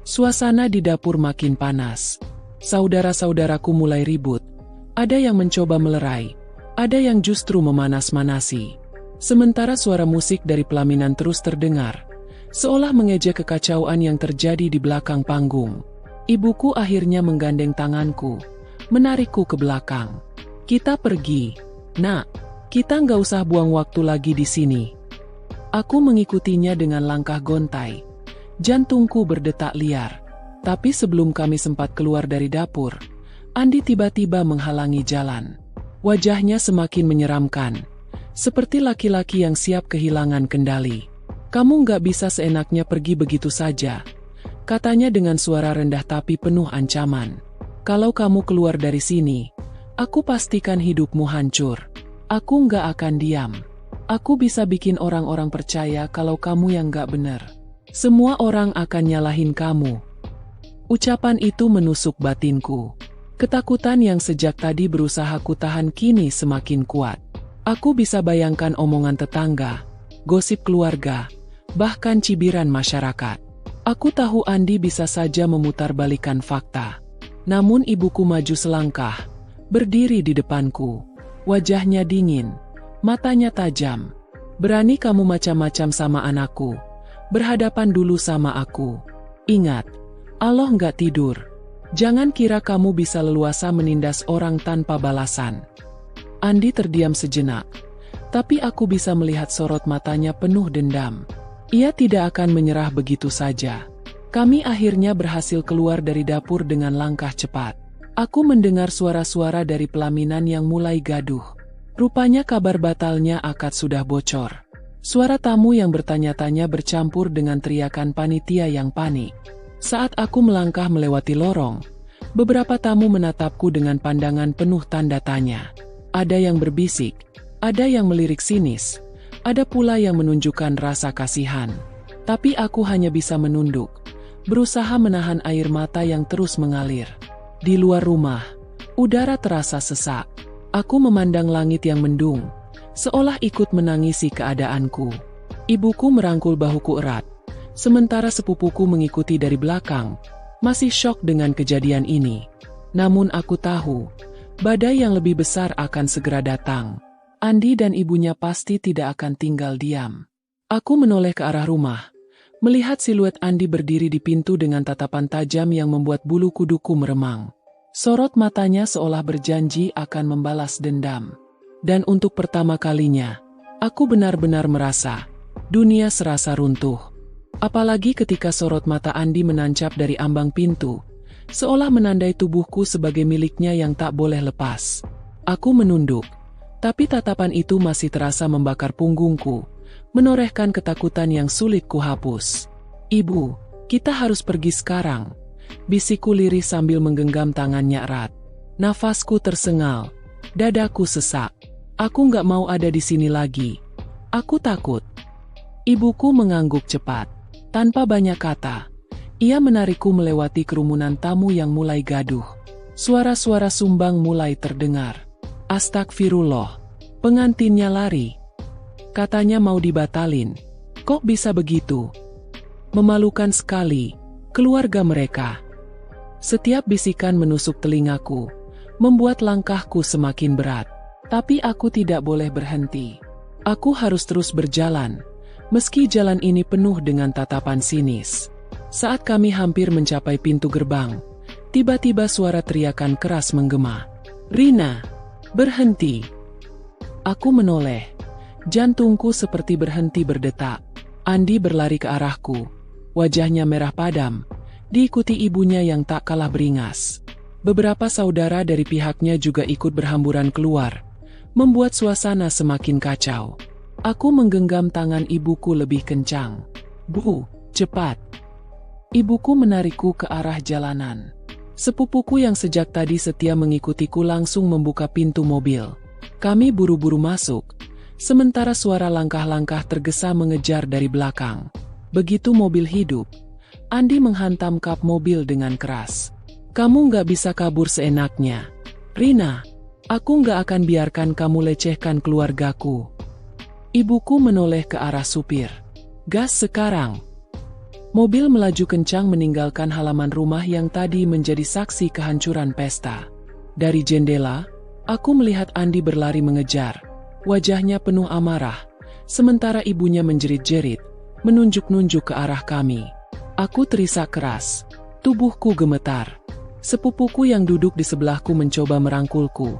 Suasana di dapur makin panas. Saudara-saudaraku mulai ribut. Ada yang mencoba melerai, ada yang justru memanas-manasi. Sementara suara musik dari pelaminan terus terdengar, seolah mengejek kekacauan yang terjadi di belakang panggung. Ibuku akhirnya menggandeng tanganku, menarikku ke belakang. Kita pergi, Nak. Kita nggak usah buang waktu lagi di sini. Aku mengikutinya dengan langkah gontai. Jantungku berdetak liar. Tapi sebelum kami sempat keluar dari dapur, Andi tiba-tiba menghalangi jalan. Wajahnya semakin menyeramkan, seperti laki-laki yang siap kehilangan kendali. Kamu nggak bisa seenaknya pergi begitu saja, katanya dengan suara rendah tapi penuh ancaman. Kalau kamu keluar dari sini, aku pastikan hidupmu hancur. Aku nggak akan diam. Aku bisa bikin orang-orang percaya kalau kamu yang nggak benar. Semua orang akan nyalahin kamu. Ucapan itu menusuk batinku. Ketakutan yang sejak tadi berusaha kutahan kini semakin kuat. Aku bisa bayangkan omongan tetangga, gosip keluarga, bahkan cibiran masyarakat. Aku tahu Andi bisa saja memutarbalikkan fakta. Namun ibuku maju selangkah, berdiri di depanku. Wajahnya dingin, matanya tajam. Berani kamu macam-macam sama anakku? Berhadapan dulu sama aku. Ingat, Allah nggak tidur. Jangan kira kamu bisa leluasa menindas orang tanpa balasan. Andi terdiam sejenak, tapi aku bisa melihat sorot matanya penuh dendam. Ia tidak akan menyerah begitu saja. Kami akhirnya berhasil keluar dari dapur dengan langkah cepat. Aku mendengar suara-suara dari pelaminan yang mulai gaduh. Rupanya kabar batalnya akad sudah bocor. Suara tamu yang bertanya-tanya bercampur dengan teriakan panitia yang panik. Saat aku melangkah melewati lorong, beberapa tamu menatapku dengan pandangan penuh tanda tanya. Ada yang berbisik, ada yang melirik sinis, ada pula yang menunjukkan rasa kasihan. Tapi aku hanya bisa menunduk, berusaha menahan air mata yang terus mengalir. Di luar rumah, udara terasa sesak. Aku memandang langit yang mendung, seolah ikut menangisi keadaanku. Ibuku merangkul bahuku erat, sementara sepupuku mengikuti dari belakang, masih syok dengan kejadian ini. Namun aku tahu, badai yang lebih besar akan segera datang. Andi dan ibunya pasti tidak akan tinggal diam. Aku menoleh ke arah rumah, melihat siluet Andi berdiri di pintu dengan tatapan tajam yang membuat bulu kuduku meremang. Sorot matanya seolah berjanji akan membalas dendam. Dan untuk pertama kalinya, aku benar-benar merasa dunia serasa runtuh. Apalagi ketika sorot mata Andi menancap dari ambang pintu, seolah menandai tubuhku sebagai miliknya yang tak boleh lepas. Aku menunduk, tapi tatapan itu masih terasa membakar punggungku, menorehkan ketakutan yang sulit kuhapus. Ibu, kita harus pergi sekarang, bisikku lirih sambil menggenggam tangannya erat. Nafasku tersengal, dadaku sesak. Aku nggak mau ada di sini lagi. Aku takut. Ibuku mengangguk cepat. Tanpa banyak kata, ia menarikku melewati kerumunan tamu yang mulai gaduh. Suara-suara sumbang mulai terdengar. Astagfirullah, pengantinnya lari. Katanya mau dibatalin. Kok bisa begitu? Memalukan sekali, keluarga mereka. Setiap bisikan menusuk telingaku, membuat langkahku semakin berat. Tapi aku tidak boleh berhenti. Aku harus terus berjalan, meski jalan ini penuh dengan tatapan sinis. Saat kami hampir mencapai pintu gerbang, tiba-tiba suara teriakan keras menggema. Rina, berhenti. Aku menoleh. Jantungku seperti berhenti berdetak. Andi berlari ke arahku. Wajahnya merah padam, diikuti ibunya yang tak kalah beringas. Beberapa saudara dari pihaknya juga ikut berhamburan keluar, membuat suasana semakin kacau. Aku menggenggam tangan ibuku lebih kencang. Bu, cepat. Ibuku menarikku ke arah jalanan. Sepupuku yang sejak tadi setia mengikutiku langsung membuka pintu mobil. Kami buru-buru masuk, Sementara suara langkah-langkah tergesa mengejar dari belakang. Begitu mobil hidup, Andi menghantam kap mobil dengan keras. "Kamu nggak bisa kabur seenaknya. Rina, aku nggak akan biarkan kamu lecehkan keluargaku." Ibuku menoleh ke arah supir. "Gas sekarang." Mobil melaju kencang meninggalkan halaman rumah yang tadi menjadi saksi kehancuran pesta. Dari jendela, aku melihat Andi berlari mengejar. Wajahnya penuh amarah, sementara ibunya menjerit-jerit, menunjuk-nunjuk ke arah kami. Aku terisak keras. Tubuhku gemetar. Sepupuku yang duduk di sebelahku mencoba merangkulku,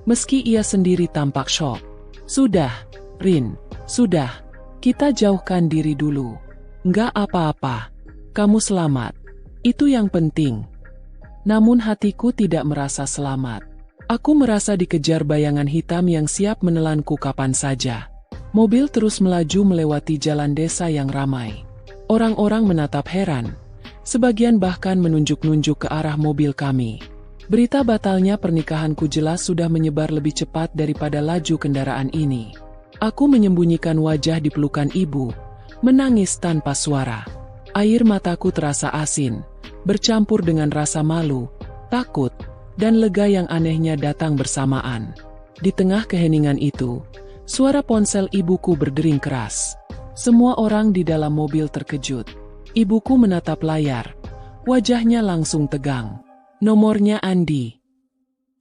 meski ia sendiri tampak syok. "Sudah, Rin, sudah. Kita jauhkan diri dulu. Nggak apa-apa. Kamu selamat. Itu yang penting." Namun hatiku tidak merasa selamat. Aku merasa dikejar bayangan hitam yang siap menelanku kapan saja. Mobil terus melaju melewati jalan desa yang ramai. Orang-orang menatap heran. Sebagian bahkan menunjuk-nunjuk ke arah mobil kami. Berita batalnya pernikahanku jelas sudah menyebar lebih cepat daripada laju kendaraan ini. Aku menyembunyikan wajah di pelukan ibu, menangis tanpa suara. Air mataku terasa asin, bercampur dengan rasa malu, takut, dan lega yang anehnya datang bersamaan. Di tengah keheningan itu, suara ponsel ibuku berdering keras. Semua orang di dalam mobil terkejut. Ibuku menatap layar. Wajahnya langsung tegang. Nomornya Andi.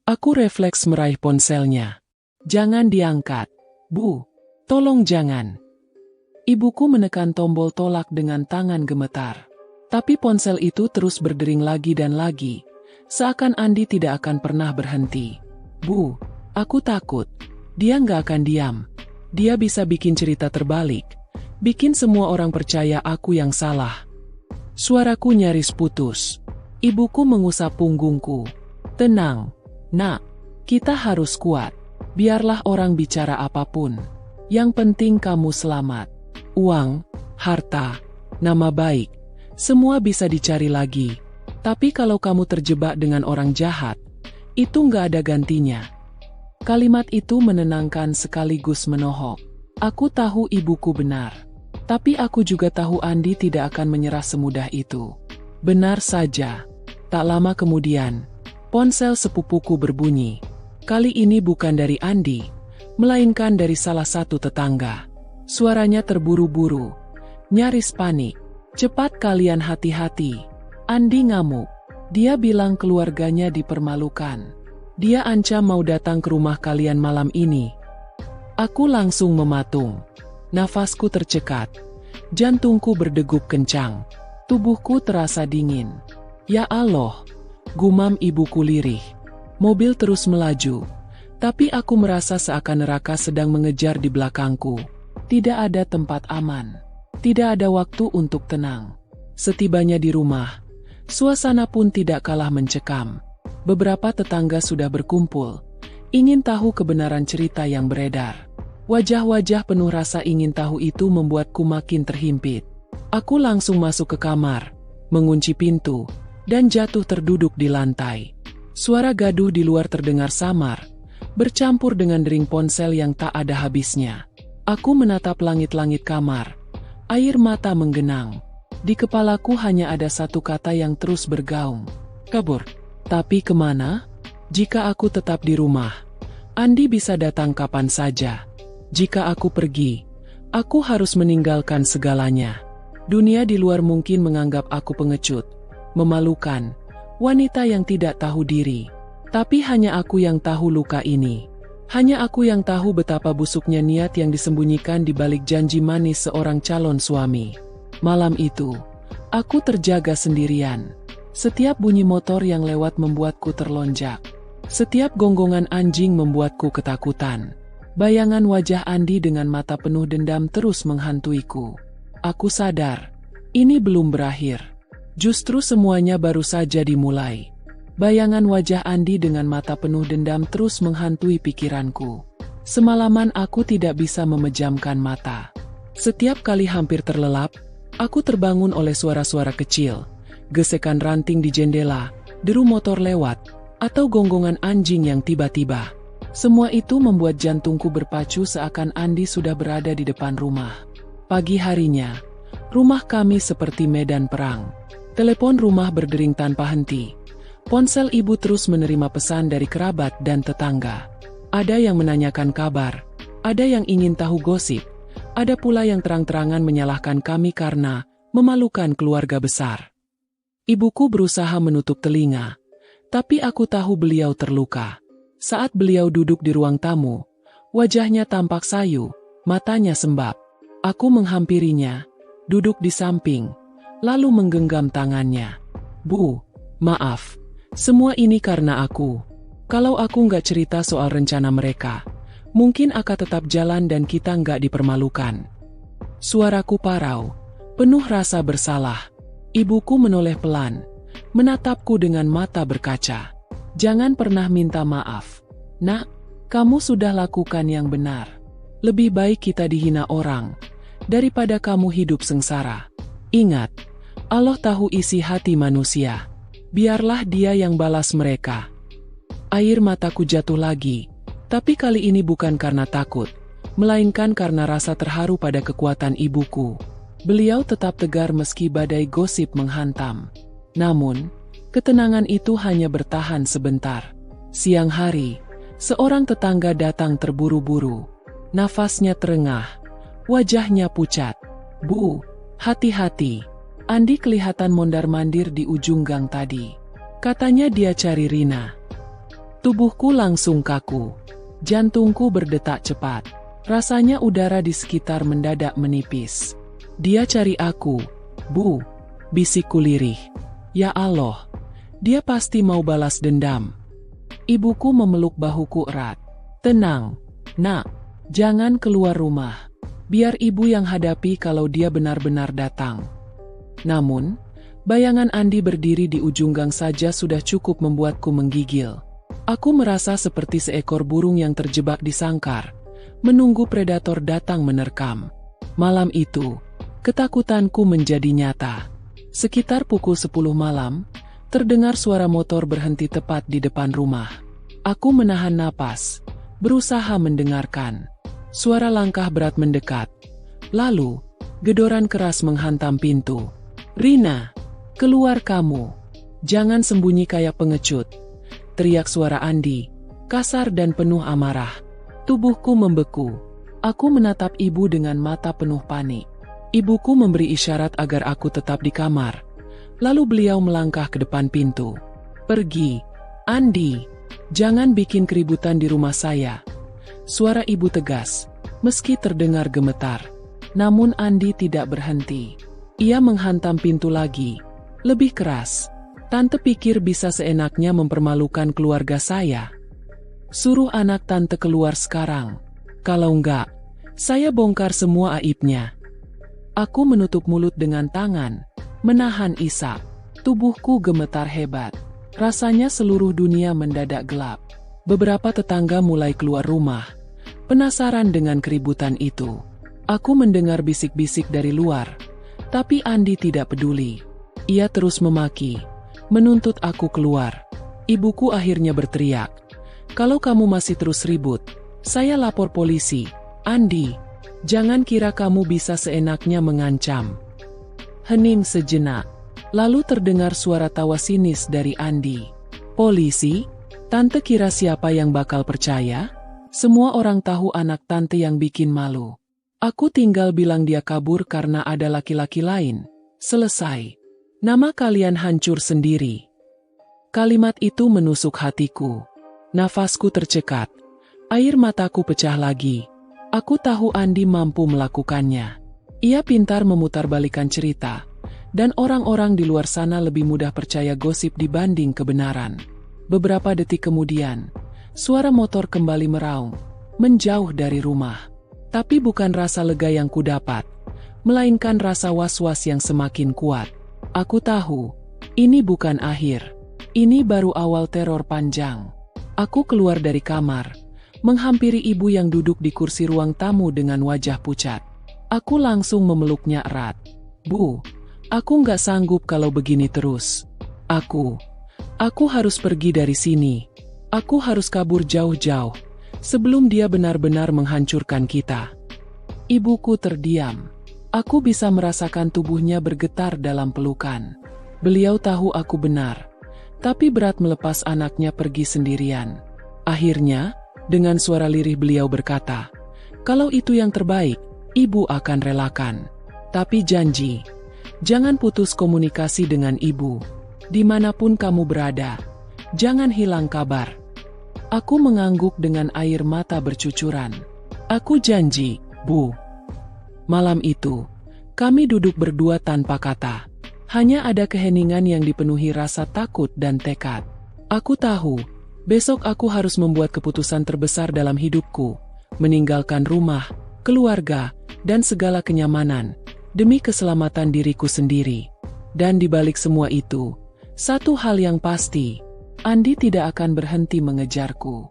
Aku refleks meraih ponselnya. "Jangan diangkat. Bu, tolong jangan." Ibuku menekan tombol tolak dengan tangan gemetar. Tapi ponsel itu terus berdering lagi dan lagi, seakan Andi tidak akan pernah berhenti. "Bu, aku takut. Dia nggak akan diam. Dia bisa bikin cerita terbalik. Bikin semua orang percaya aku yang salah." Suaraku nyaris putus. Ibuku mengusap punggungku. "Tenang, Nak. Kita harus kuat. Biarlah orang bicara apapun. Yang penting kamu selamat. Uang, harta, nama baik, semua bisa dicari lagi. Tapi kalau kamu terjebak dengan orang jahat, itu nggak ada gantinya." Kalimat itu menenangkan sekaligus menohok. Aku tahu ibuku benar. Tapi aku juga tahu Andi tidak akan menyerah semudah itu. Benar saja. Tak lama kemudian, ponsel sepupuku berbunyi. Kali ini bukan dari Andi, melainkan dari salah satu tetangga. Suaranya terburu-buru, nyaris panik. "Cepat kalian hati-hati. Andi ngamuk. Dia bilang keluarganya dipermalukan. Dia ancam mau datang ke rumah kalian malam ini." Aku langsung mematung. Nafasku tercekat. Jantungku berdegup kencang. Tubuhku terasa dingin. "Ya Allah," gumam ibuku lirih. Mobil terus melaju. Tapi aku merasa seakan neraka sedang mengejar di belakangku. Tidak ada tempat aman. Tidak ada waktu untuk tenang. Setibanya di rumah, suasana pun tidak kalah mencekam. Beberapa tetangga sudah berkumpul, ingin tahu kebenaran cerita yang beredar. Wajah-wajah penuh rasa ingin tahu itu membuatku makin terhimpit. Aku langsung masuk ke kamar, mengunci pintu, dan jatuh terduduk di lantai. Suara gaduh di luar terdengar samar, bercampur dengan dering ponsel yang tak ada habisnya. Aku menatap langit-langit kamar. Air mata menggenang. Di kepalaku hanya ada satu kata yang terus bergaung. Kabur. Tapi kemana? Jika aku tetap di rumah, Andi bisa datang kapan saja. Jika aku pergi, aku harus meninggalkan segalanya. Dunia di luar mungkin menganggap aku pengecut, memalukan, wanita yang tidak tahu diri. Tapi hanya aku yang tahu luka ini. Hanya aku yang tahu betapa busuknya niat yang disembunyikan di balik janji manis seorang calon suami. Malam itu, aku terjaga sendirian. Setiap bunyi motor yang lewat membuatku terlonjak. Setiap gonggongan anjing membuatku ketakutan. Bayangan wajah Andi dengan mata penuh dendam terus menghantuiku. Aku sadar, ini belum berakhir. Justru semuanya baru saja dimulai. Bayangan wajah Andi dengan mata penuh dendam terus menghantui pikiranku. Semalaman aku tidak bisa memejamkan mata. Setiap kali hampir terlelap, aku terbangun oleh suara-suara kecil, gesekan ranting di jendela, deru motor lewat, atau gonggongan anjing yang tiba-tiba. Semua itu membuat jantungku berpacu seakan Andi sudah berada di depan rumah. Pagi harinya, rumah kami seperti medan perang. Telepon rumah berdering tanpa henti. Ponsel ibu terus menerima pesan dari kerabat dan tetangga. Ada yang menanyakan kabar, ada yang ingin tahu gosip, ada pula yang terang-terangan menyalahkan kami karena memalukan keluarga besar. Ibuku berusaha menutup telinga, tapi aku tahu beliau terluka. Saat beliau duduk di ruang tamu, wajahnya tampak sayu, matanya sembab. Aku menghampirinya, duduk di samping, lalu menggenggam tangannya. Bu, maaf, semua ini karena aku. Kalau aku nggak cerita soal rencana mereka, mungkin akan tetap jalan dan kita nggak dipermalukan. Suaraku parau, penuh rasa bersalah. Ibuku menoleh pelan, menatapku dengan mata berkaca. Jangan pernah minta maaf. Nak, kamu sudah lakukan yang benar. Lebih baik kita dihina orang, daripada kamu hidup sengsara. Ingat, Allah tahu isi hati manusia. Biarlah Dia yang balas mereka. Air mataku jatuh lagi, tapi kali ini bukan karena takut, melainkan karena rasa terharu pada kekuatan ibuku. Beliau tetap tegar meski badai gosip menghantam. Namun, ketenangan itu hanya bertahan sebentar. Siang hari, seorang tetangga datang terburu-buru. Nafasnya terengah, wajahnya pucat. Bu, hati-hati. Andi kelihatan mondar-mandir di ujung gang tadi. Katanya dia cari Rina. Tubuhku langsung kaku. Jantungku berdetak cepat. Rasanya udara di sekitar mendadak menipis. Dia cari aku, Bu, bisikku lirih. Ya Allah, dia pasti mau balas dendam. Ibuku memeluk bahuku erat. Tenang, Nak, jangan keluar rumah. Biar ibu yang hadapi kalau dia benar-benar datang. Namun, bayangan Andi berdiri di ujung gang saja sudah cukup membuatku menggigil. Aku merasa seperti seekor burung yang terjebak di sangkar, menunggu predator datang menerkam. Malam itu, ketakutanku menjadi nyata. Sekitar pukul 10 malam, terdengar suara motor berhenti tepat di depan rumah. Aku menahan napas, berusaha mendengarkan. Suara langkah berat mendekat. Lalu, gedoran keras menghantam pintu. Rina, keluar kamu. Jangan sembunyi kayak pengecut. Teriak suara Andi, kasar dan penuh amarah. Tubuhku membeku. Aku menatap ibu dengan mata penuh panik. Ibuku memberi isyarat agar aku tetap di kamar. Lalu beliau melangkah ke depan pintu. Pergi, Andi. Jangan bikin keributan di rumah saya. Suara ibu tegas, meski terdengar gemetar. Namun Andi tidak berhenti. Ia menghantam pintu lagi. Lebih keras. Tante pikir bisa seenaknya mempermalukan keluarga saya. Suruh anak tante keluar sekarang. Kalau enggak, saya bongkar semua aibnya. Aku menutup mulut dengan tangan, menahan isak. Tubuhku gemetar hebat. Rasanya seluruh dunia mendadak gelap. Beberapa tetangga mulai keluar rumah, penasaran dengan keributan itu. Aku mendengar bisik-bisik dari luar, tapi Andi tidak peduli. Ia terus memaki, menuntut aku keluar. Ibuku akhirnya berteriak, "Kalau kamu masih terus ribut, saya lapor polisi." Andi, jangan kira kamu bisa seenaknya mengancam. Hening sejenak, lalu terdengar suara tawa sinis dari Andi. Polisi? Tante kira siapa yang bakal percaya? Semua orang tahu anak tante yang bikin malu. Aku tinggal bilang dia kabur karena ada laki-laki lain. Selesai. Nama kalian hancur sendiri. Kalimat itu menusuk hatiku. Nafasku tercekat. Air mataku pecah lagi. Aku tahu Andi mampu melakukannya. Ia pintar memutarbalikkan cerita, dan orang-orang di luar sana lebih mudah percaya gosip dibanding kebenaran. Beberapa detik kemudian, suara motor kembali meraung, menjauh dari rumah. Tapi bukan rasa lega yang kudapat, melainkan rasa was-was yang semakin kuat. Aku tahu, ini bukan akhir. Ini baru awal teror panjang. Aku keluar dari kamar, menghampiri ibu yang duduk di kursi ruang tamu dengan wajah pucat. Aku langsung memeluknya erat. Bu, aku nggak sanggup kalau begini terus. Aku harus pergi dari sini. Aku harus kabur jauh-jauh. sebelum dia benar-benar menghancurkan kita. Ibuku terdiam. Aku bisa merasakan tubuhnya bergetar dalam pelukan. Beliau tahu aku benar, tapi berat melepas anaknya pergi sendirian. Akhirnya, dengan suara lirih beliau berkata, "Kalau itu yang terbaik, ibu akan relakan. Tapi janji, jangan putus komunikasi dengan ibu. Dimanapun kamu berada, jangan hilang kabar." Aku mengangguk dengan air mata bercucuran. "Aku janji, Bu." Malam itu, kami duduk berdua tanpa kata. Hanya ada keheningan yang dipenuhi rasa takut dan tekad. Aku tahu, besok aku harus membuat keputusan terbesar dalam hidupku, meninggalkan rumah, keluarga, dan segala kenyamanan, demi keselamatan diriku sendiri. Dan di balik semua itu, satu hal yang pasti, Andi tidak akan berhenti mengejarku.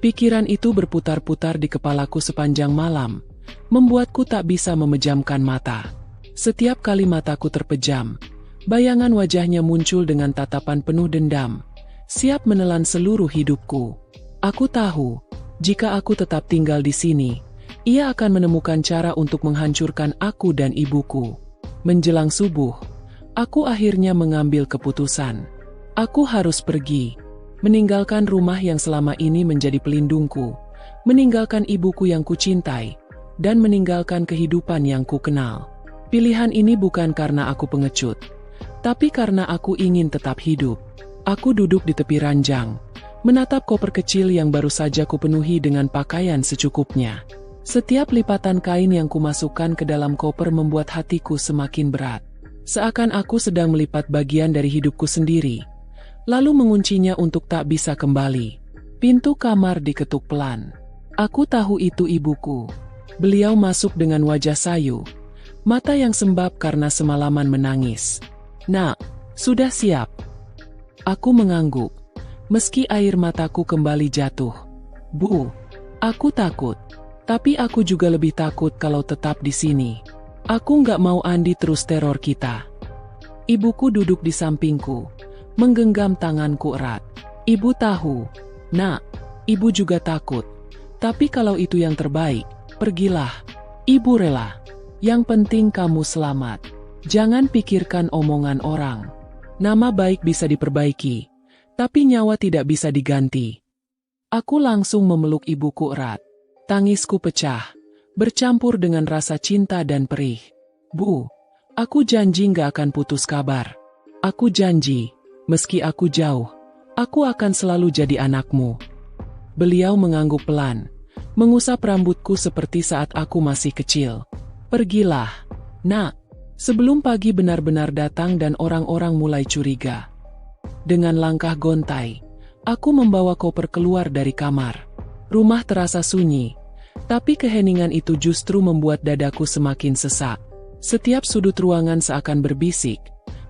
Pikiran itu berputar-putar di kepalaku sepanjang malam, membuatku tak bisa memejamkan mata. Setiap kali mataku terpejam, bayangan wajahnya muncul dengan tatapan penuh dendam, siap menelan seluruh hidupku. Aku tahu, jika aku tetap tinggal di sini, ia akan menemukan cara untuk menghancurkan aku dan ibuku. Menjelang subuh, aku akhirnya mengambil keputusan. Aku harus pergi, meninggalkan rumah yang selama ini menjadi pelindungku, meninggalkan ibuku yang kucintai, dan meninggalkan kehidupan yang kukenal. Pilihan ini bukan karena aku pengecut, tapi karena aku ingin tetap hidup. Aku duduk di tepi ranjang, menatap koper kecil yang baru saja kupenuhi dengan pakaian secukupnya. Setiap lipatan kain yang kumasukkan ke dalam koper membuat hatiku semakin berat. Seakan aku sedang melipat bagian dari hidupku sendiri, lalu menguncinya untuk tak bisa kembali. Pintu kamar diketuk pelan. Aku tahu itu ibuku. Beliau masuk dengan wajah sayu, mata yang sembab karena semalaman menangis. "Nak, sudah siap?" Aku mengangguk, meski air mataku kembali jatuh. "Bu, aku takut. Tapi aku juga lebih takut kalau tetap di sini. Aku nggak mau Andi terus teror kita." Ibuku duduk di sampingku, menggenggam tanganku erat. "Ibu tahu, Nak, ibu juga takut. Tapi kalau itu yang terbaik, pergilah. Ibu rela. Yang penting kamu selamat. Jangan pikirkan omongan orang. Nama baik bisa diperbaiki, tapi nyawa tidak bisa diganti." Aku langsung memeluk ibuku erat. Tangisku pecah, bercampur dengan rasa cinta dan perih. "Bu, aku janji gak akan putus kabar. Aku janji, meski aku jauh, aku akan selalu jadi anakmu." Beliau mengangguk pelan, mengusap rambutku seperti saat aku masih kecil. "Pergilah, Nak, sebelum pagi benar-benar datang dan orang-orang mulai curiga." Dengan langkah gontai, aku membawa koper keluar dari kamar. Rumah terasa sunyi, tapi keheningan itu justru membuat dadaku semakin sesak. Setiap sudut ruangan seakan berbisik,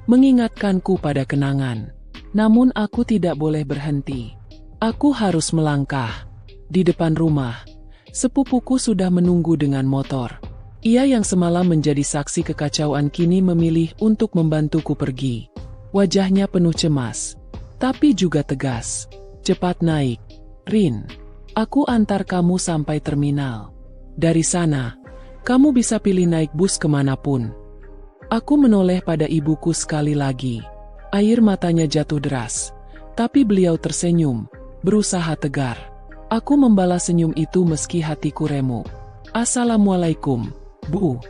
mengingatkanku pada kenangan. Namun aku tidak boleh berhenti. Aku harus melangkah. Di depan rumah, sepupuku sudah menunggu dengan motor. Ia yang semalam menjadi saksi kekacauan kini memilih untuk membantuku pergi. Wajahnya penuh cemas, tapi juga tegas. "Cepat naik, Rin. Aku antar kamu sampai terminal. Dari sana, kamu bisa pilih naik bus kemanapun." Aku menoleh pada ibuku sekali lagi. Air matanya jatuh deras, tapi beliau tersenyum, berusaha tegar. Aku membalas senyum itu meski hatiku remuk. "Assalamualaikum, Bu."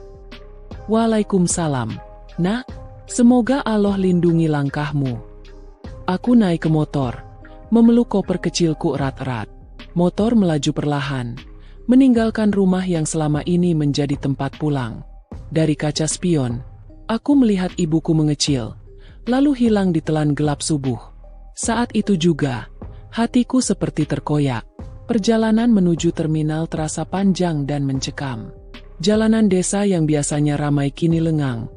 "Waalaikumsalam, Nak. Semoga Allah lindungi langkahmu." Aku naik ke motor, memeluk koper kecilku erat-erat. Motor melaju perlahan, meninggalkan rumah yang selama ini menjadi tempat pulang. Dari kaca spion, aku melihat ibuku mengecil, lalu hilang di telan gelap subuh. Saat itu juga, hatiku seperti terkoyak. Perjalanan menuju terminal terasa panjang dan mencekam. Jalanan desa yang biasanya ramai kini lengang.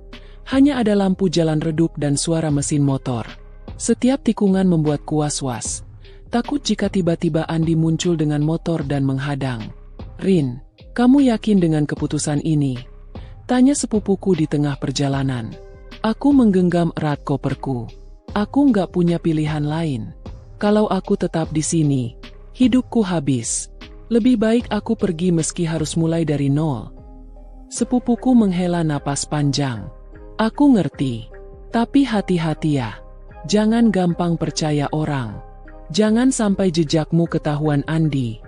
Hanya ada lampu jalan redup dan suara mesin motor. Setiap tikungan membuatku was-was. Takut jika tiba-tiba Andi muncul dengan motor dan menghadang. "Rin, kamu yakin dengan keputusan ini?" tanya sepupuku di tengah perjalanan. Aku menggenggam erat koperku. Aku nggak punya pilihan lain. Kalau aku tetap di sini, hidupku habis. Lebih baik aku pergi meski harus mulai dari nol. Sepupuku menghela napas panjang. Aku ngerti. Tapi hati-hati ya. Jangan gampang percaya orang. Jangan sampai jejakmu ketahuan Andi.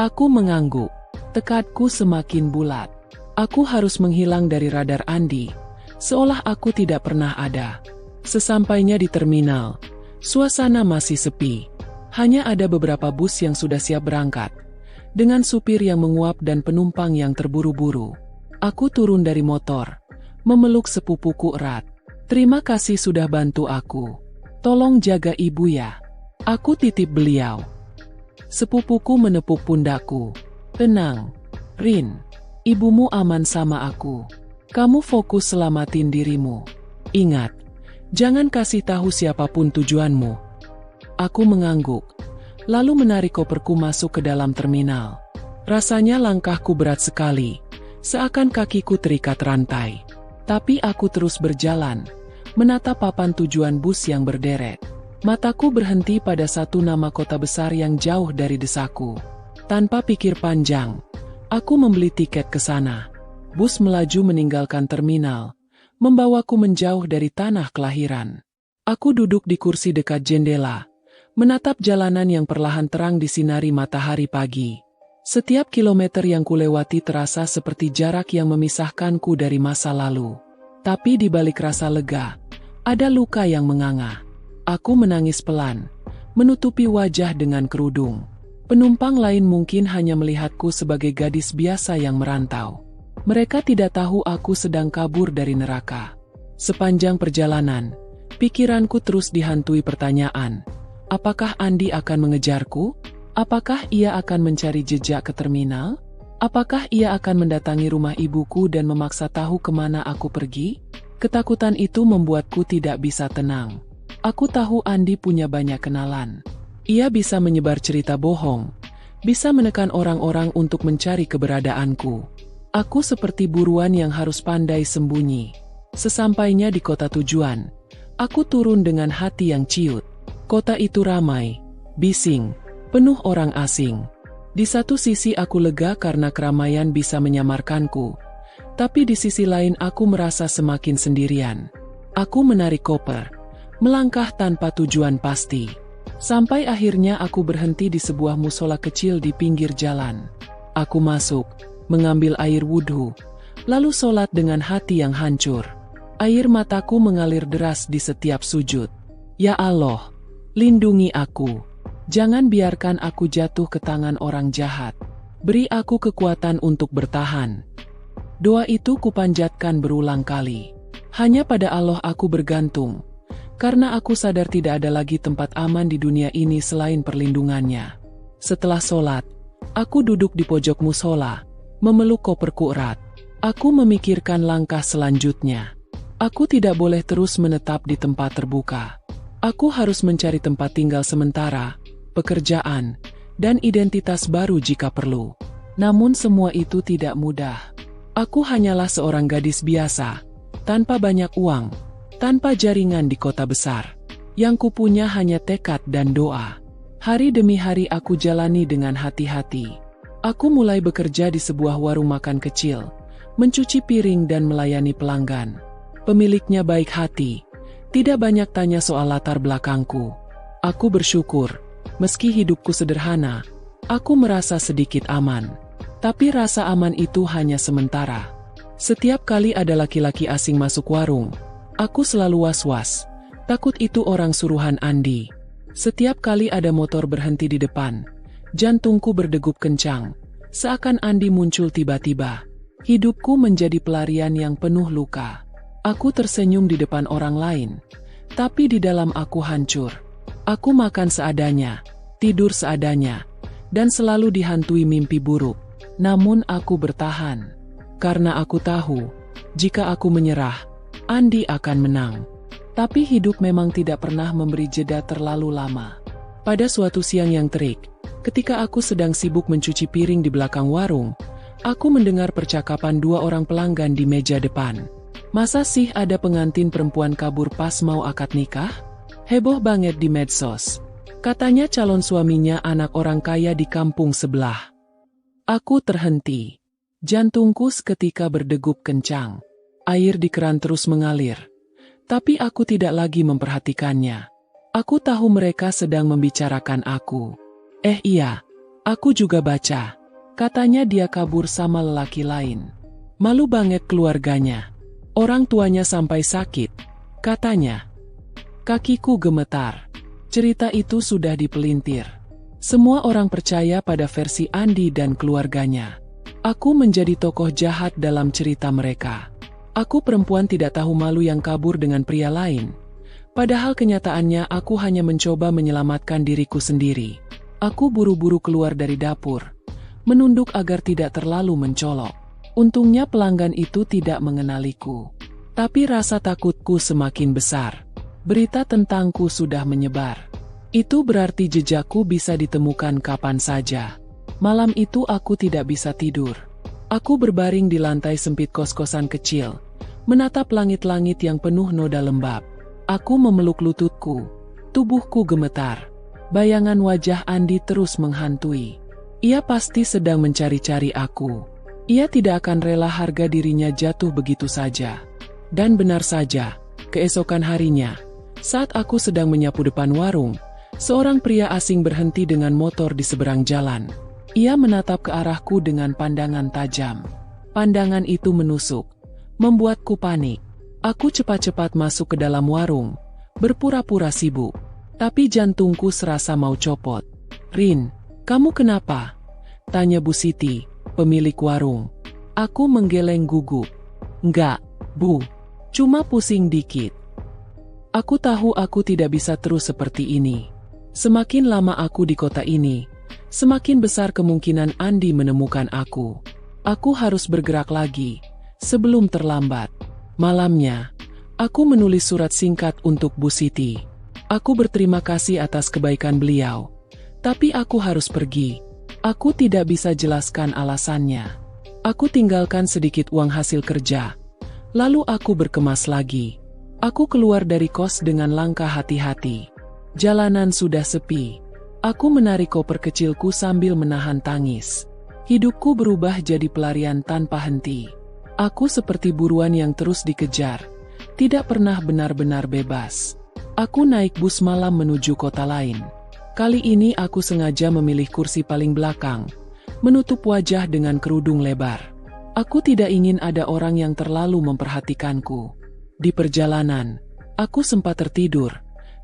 Aku mengangguk. Tekadku semakin bulat. Aku harus menghilang dari radar Andi. Seolah aku tidak pernah ada. Sesampainya di terminal, suasana masih sepi. Hanya ada beberapa bus yang sudah siap berangkat. Dengan supir yang menguap dan penumpang yang terburu-buru. Aku turun dari motor, memeluk sepupuku erat. Terima kasih sudah bantu aku. Tolong jaga ibu ya. Aku titip beliau. Sepupuku menepuk pundakku. Tenang, Rin. Ibumu aman sama aku. Kamu fokus selamatin dirimu. Ingat, jangan kasih tahu siapapun tujuanmu. Aku mengangguk. Lalu menarik koperku masuk ke dalam terminal. Rasanya langkahku berat sekali, seakan kakiku terikat rantai. Tapi aku terus berjalan, menatap papan tujuan bus yang berderet. Mataku berhenti pada satu nama kota besar yang jauh dari desaku. Tanpa pikir panjang, aku membeli tiket ke sana. Bus melaju meninggalkan terminal, membawaku menjauh dari tanah kelahiran. Aku duduk di kursi dekat jendela, menatap jalanan yang perlahan terang disinari matahari pagi. Setiap kilometer yang kulewati terasa seperti jarak yang memisahkanku dari masa lalu. Tapi di balik rasa lega, ada luka yang menganga. Aku menangis pelan, menutupi wajah dengan kerudung. Penumpang lain mungkin hanya melihatku sebagai gadis biasa yang merantau. Mereka tidak tahu aku sedang kabur dari neraka. Sepanjang perjalanan, pikiranku terus dihantui pertanyaan. Apakah Andi akan mengejarku? Apakah ia akan mencari jejak ke terminal? Apakah ia akan mendatangi rumah ibuku dan memaksa tahu kemana aku pergi? Ketakutan itu membuatku tidak bisa tenang. Aku tahu Andi punya banyak kenalan. Ia bisa menyebar cerita bohong, bisa menekan orang-orang untuk mencari keberadaanku. Aku seperti buruan yang harus pandai sembunyi. Sesampainya di kota tujuan, aku turun dengan hati yang ciut. Kota itu ramai, bising, penuh orang asing. Di satu sisi aku lega karena keramaian bisa menyamarkanku. Tapi di sisi lain aku merasa semakin sendirian. Aku menarik koper, melangkah tanpa tujuan pasti. Sampai akhirnya aku berhenti di sebuah musola kecil di pinggir jalan. Aku masuk, mengambil air wudhu, lalu sholat dengan hati yang hancur. Air mataku mengalir deras di setiap sujud. Ya Allah, lindungi aku. Jangan biarkan aku jatuh ke tangan orang jahat. Beri aku kekuatan untuk bertahan. Doa itu kupanjatkan berulang kali. Hanya pada Allah aku bergantung. Karena aku sadar tidak ada lagi tempat aman di dunia ini selain perlindungannya. Setelah sholat, aku duduk di pojok musola, memeluk koperku erat. Aku memikirkan langkah selanjutnya. Aku tidak boleh terus menetap di tempat terbuka. Aku harus mencari tempat tinggal sementara, pekerjaan, dan identitas baru jika perlu. Namun semua itu tidak mudah. Aku hanyalah seorang gadis biasa, tanpa banyak uang, tanpa jaringan di kota besar. Yang kupunya hanya tekad dan doa. Hari demi hari aku jalani dengan hati-hati. Aku mulai bekerja di sebuah warung makan kecil, mencuci piring dan melayani pelanggan. Pemiliknya baik hati, tidak banyak tanya soal latar belakangku. Aku bersyukur, meski hidupku sederhana, aku merasa sedikit aman. Tapi rasa aman itu hanya sementara. Setiap kali ada laki-laki asing masuk warung, aku selalu was-was, takut itu orang suruhan Andi. Setiap kali ada motor berhenti di depan, jantungku berdegup kencang, seakan Andi muncul tiba-tiba. Hidupku menjadi pelarian yang penuh luka. Aku tersenyum di depan orang lain, tapi di dalam aku hancur. Aku makan seadanya, tidur seadanya, dan selalu dihantui mimpi buruk. Namun aku bertahan, karena aku tahu, jika aku menyerah, Andi akan menang. Tapi hidup memang tidak pernah memberi jeda terlalu lama. Pada suatu siang yang terik, ketika aku sedang sibuk mencuci piring di belakang warung, aku mendengar percakapan dua orang pelanggan di meja depan. Masa sih ada pengantin perempuan kabur pas mau akad nikah? Heboh banget di medsos. Katanya calon suaminya anak orang kaya di kampung sebelah. Aku terhenti. Jantungku seketika berdegup kencang. Air di keran terus mengalir. Tapi aku tidak lagi memperhatikannya. Aku tahu mereka sedang membicarakan aku. Iya, aku juga baca. Katanya dia kabur sama lelaki lain. Malu banget keluarganya. Orang tuanya sampai sakit. Katanya. Kakiku gemetar. Cerita itu sudah dipelintir. Semua orang percaya pada versi Andi dan keluarganya. Aku menjadi tokoh jahat dalam cerita mereka. Aku perempuan tidak tahu malu yang kabur dengan pria lain. Padahal kenyataannya aku hanya mencoba menyelamatkan diriku sendiri. Aku buru-buru keluar dari dapur, menunduk agar tidak terlalu mencolok. Untungnya pelanggan itu tidak mengenaliku. Tapi rasa takutku semakin besar. Berita tentangku sudah menyebar. Itu berarti jejakku bisa ditemukan kapan saja. Malam itu aku tidak bisa tidur. Aku berbaring di lantai sempit kos-kosan kecil, menatap langit-langit yang penuh noda lembab. Aku memeluk lututku. Tubuhku gemetar. Bayangan wajah Andi terus menghantui. Ia pasti sedang mencari-cari aku. Ia tidak akan rela harga dirinya jatuh begitu saja. Dan benar saja, keesokan harinya, saat aku sedang menyapu depan warung, seorang pria asing berhenti dengan motor di seberang jalan. Ia menatap ke arahku dengan pandangan tajam. Pandangan itu menusuk, membuatku panik. Aku cepat-cepat masuk ke dalam warung, berpura-pura sibuk. Tapi jantungku serasa mau copot. "Rin, kamu kenapa?" tanya Bu Siti, pemilik warung. Aku menggeleng gugup. "Enggak, Bu. Cuma pusing dikit." Aku tahu aku tidak bisa terus seperti ini. Semakin lama aku di kota ini, semakin besar kemungkinan Andi menemukan aku. Aku harus bergerak lagi, sebelum terlambat. Malamnya, aku menulis surat singkat untuk Bu Siti. Aku berterima kasih atas kebaikan beliau. Tapi aku harus pergi. Aku tidak bisa jelaskan alasannya. Aku tinggalkan sedikit uang hasil kerja. Lalu aku berkemas lagi. Aku keluar dari kos dengan langkah hati-hati. Jalanan sudah sepi. Aku menarik koper kecilku sambil menahan tangis. Hidupku berubah jadi pelarian tanpa henti. Aku seperti buruan yang terus dikejar. Tidak pernah benar-benar bebas. Aku naik bus malam menuju kota lain. Kali ini aku sengaja memilih kursi paling belakang, menutup wajah dengan kerudung lebar. Aku tidak ingin ada orang yang terlalu memperhatikanku. Di perjalanan, aku sempat tertidur,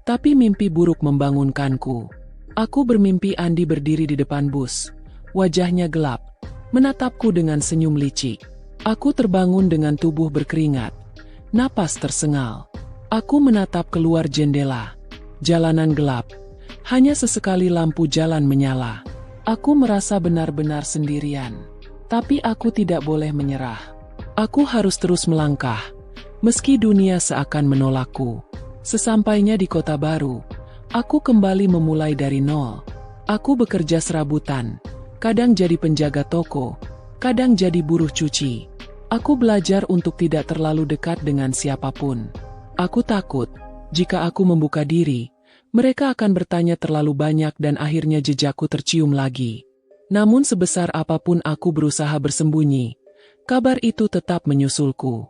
tapi mimpi buruk membangunkanku. Aku bermimpi Andi berdiri di depan bus. Wajahnya gelap, menatapku dengan senyum licik. Aku terbangun dengan tubuh berkeringat. Napas tersengal. Aku menatap keluar jendela. Jalanan gelap. Hanya sesekali lampu jalan menyala. Aku merasa benar-benar sendirian. Tapi aku tidak boleh menyerah. Aku harus terus melangkah. Meski dunia seakan menolakku. Sesampainya di kota baru, aku kembali memulai dari nol. Aku bekerja serabutan. Kadang jadi penjaga toko. Kadang jadi buruh cuci. Aku belajar untuk tidak terlalu dekat dengan siapapun. Aku takut, jika aku membuka diri, mereka akan bertanya terlalu banyak dan akhirnya jejakku tercium lagi. Namun sebesar apapun aku berusaha bersembunyi, kabar itu tetap menyusulku.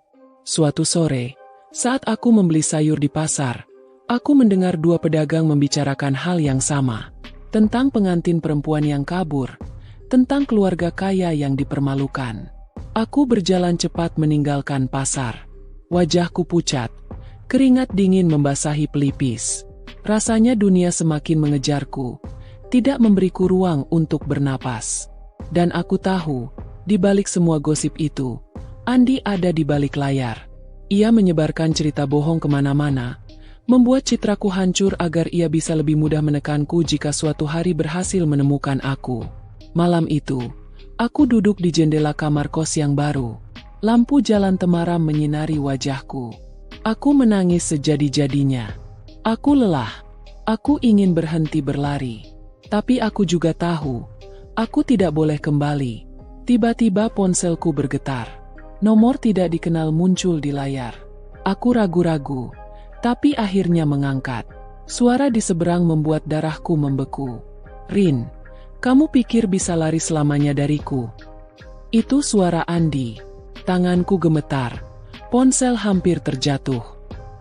Suatu sore, saat aku membeli sayur di pasar, aku mendengar dua pedagang membicarakan hal yang sama. Tentang pengantin perempuan yang kabur, tentang keluarga kaya yang dipermalukan. Aku berjalan cepat meninggalkan pasar. Wajahku pucat. Keringat dingin membasahi pelipis. Rasanya dunia semakin mengejarku, tidak memberiku ruang untuk bernapas. Dan aku tahu, di balik semua gosip itu, Andi ada di balik layar. Ia menyebarkan cerita bohong kemana-mana, membuat citraku hancur agar ia bisa lebih mudah menekanku jika suatu hari berhasil menemukan aku. Malam itu, aku duduk di jendela kamar kos yang baru. Lampu jalan temaram menyinari wajahku. Aku menangis sejadi-jadinya. Aku lelah. Aku ingin berhenti berlari. Tapi aku juga tahu, aku tidak boleh kembali. Tiba-tiba ponselku bergetar. Nomor tidak dikenal muncul di layar. Aku ragu-ragu, tapi akhirnya mengangkat. Suara di seberang membuat darahku membeku. "Rin, kamu pikir bisa lari selamanya dariku?" Itu suara Andi. Tanganku gemetar. Ponsel hampir terjatuh.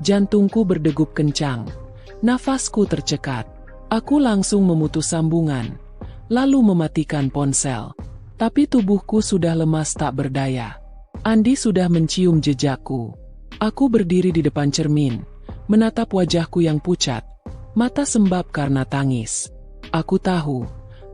Jantungku berdegup kencang. Nafasku tercekat. Aku langsung memutus sambungan, lalu mematikan ponsel. Tapi tubuhku sudah lemas tak berdaya. Andi sudah mencium jejakku. Aku berdiri di depan cermin, menatap wajahku yang pucat, mata sembab karena tangis. Aku tahu,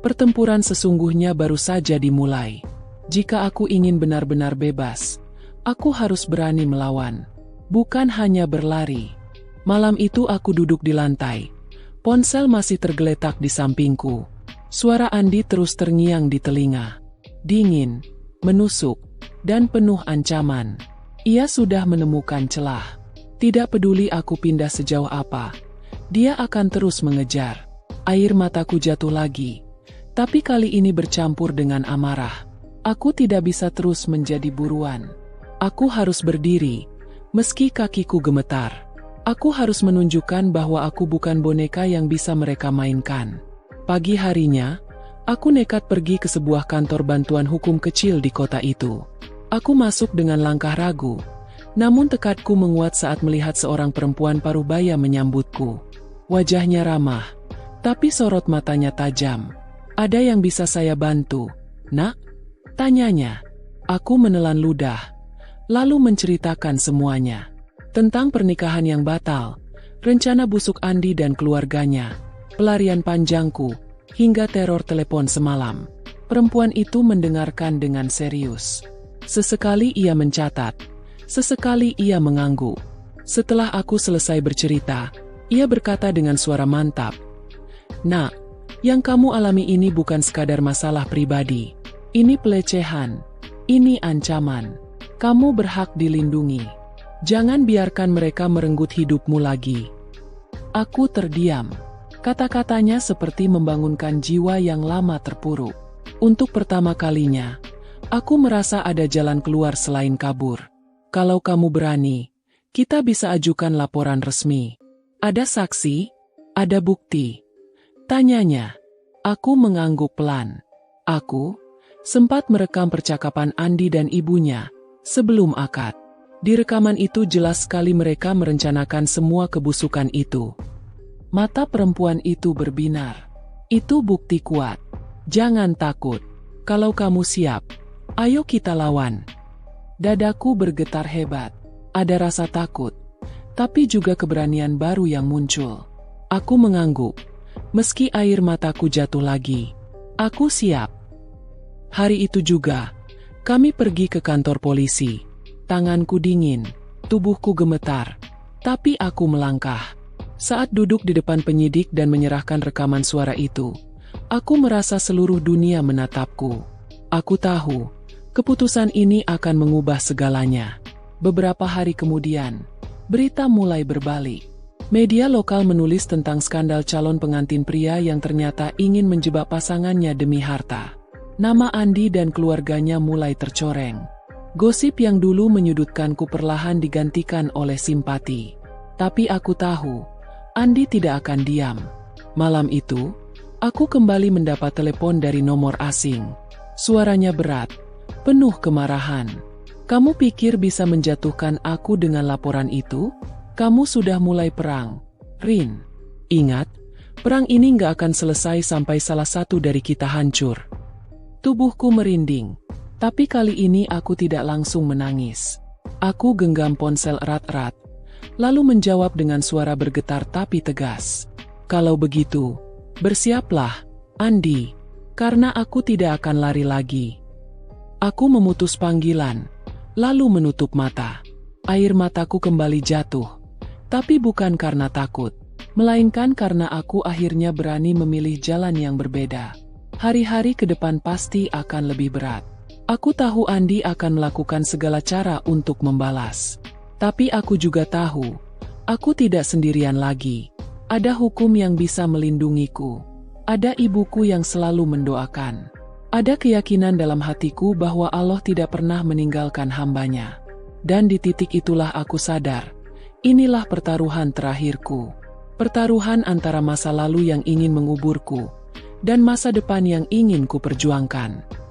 pertempuran sesungguhnya baru saja dimulai. Jika aku ingin benar-benar bebas, aku harus berani melawan, bukan hanya berlari. Malam itu aku duduk di lantai. Ponsel masih tergeletak di sampingku. Suara Andi terus terngiang di telinga. Dingin, menusuk, dan penuh ancaman. Ia sudah menemukan celah. Tidak peduli aku pindah sejauh apa, dia akan terus mengejar. Air mataku jatuh lagi, tapi kali ini bercampur dengan amarah. Aku tidak bisa terus menjadi buruan. Aku harus berdiri, meski kakiku gemetar. Aku harus menunjukkan bahwa aku bukan boneka yang bisa mereka mainkan. Pagi harinya, aku nekat pergi ke sebuah kantor bantuan hukum kecil di kota itu. Aku masuk dengan langkah ragu, namun tekadku menguat saat melihat seorang perempuan parubaya menyambutku. Wajahnya ramah, tapi sorot matanya tajam. "Ada yang bisa saya bantu, Nak?" tanyanya. Aku menelan ludah, lalu menceritakan semuanya. Tentang pernikahan yang batal, rencana busuk Andi dan keluarganya, pelarian panjangku, hingga teror telepon semalam. Perempuan itu mendengarkan dengan serius. Sesekali ia mencatat, sesekali ia mengangguk. Setelah aku selesai bercerita, ia berkata dengan suara mantap, "Nak, yang kamu alami ini bukan sekadar masalah pribadi. Ini pelecehan, ini ancaman. Kamu berhak dilindungi. Jangan biarkan mereka merenggut hidupmu lagi." Aku terdiam. Kata-katanya seperti membangunkan jiwa yang lama terpuruk. Untuk pertama kalinya, aku merasa ada jalan keluar selain kabur. "Kalau kamu berani, kita bisa ajukan laporan resmi. Ada saksi? Ada bukti?" tanyanya. Aku mengangguk pelan. Aku sempat merekam percakapan Andi dan ibunya sebelum akad. Di rekaman itu jelas sekali mereka merencanakan semua kebusukan itu. Mata perempuan itu berbinar. "Itu bukti kuat. Jangan takut. Kalau kamu siap, ayo kita lawan." Dadaku bergetar hebat. Ada rasa takut, tapi juga keberanian baru yang muncul. Aku mengangguk, meski air mataku jatuh lagi. Aku siap. Hari itu juga, kami pergi ke kantor polisi. Tanganku dingin, tubuhku gemetar, tapi aku melangkah. Saat duduk di depan penyidik dan menyerahkan rekaman suara itu, aku merasa seluruh dunia menatapku. Aku tahu, keputusan ini akan mengubah segalanya. Beberapa hari kemudian, berita mulai berbalik. Media lokal menulis tentang skandal calon pengantin pria yang ternyata ingin menjebak pasangannya demi harta. Nama Andi dan keluarganya mulai tercoreng. Gosip yang dulu menyudutkanku perlahan digantikan oleh simpati. Tapi aku tahu, Andi tidak akan diam. Malam itu, aku kembali mendapat telepon dari nomor asing. Suaranya berat, penuh kemarahan. "Kamu pikir bisa menjatuhkan aku dengan laporan itu? Kamu sudah mulai perang, Rin. Ingat, perang ini nggak akan selesai sampai salah satu dari kita hancur." Tubuhku merinding. Tapi kali ini aku tidak langsung menangis. Aku genggam ponsel erat-erat, lalu menjawab dengan suara bergetar tapi tegas. "Kalau begitu, bersiaplah, Andi, karena aku tidak akan lari lagi." Aku memutus panggilan, lalu menutup mata. Air mataku kembali jatuh, tapi bukan karena takut, melainkan karena aku akhirnya berani memilih jalan yang berbeda. Hari-hari ke depan pasti akan lebih berat. Aku tahu Andi akan melakukan segala cara untuk membalas. Tapi aku juga tahu, aku tidak sendirian lagi. Ada hukum yang bisa melindungiku. Ada ibuku yang selalu mendoakan. Ada keyakinan dalam hatiku bahwa Allah tidak pernah meninggalkan hamba-Nya. Dan di titik itulah aku sadar, inilah pertaruhan terakhirku. Pertaruhan antara masa lalu yang ingin menguburku dan masa depan yang ingin ku perjuangkan.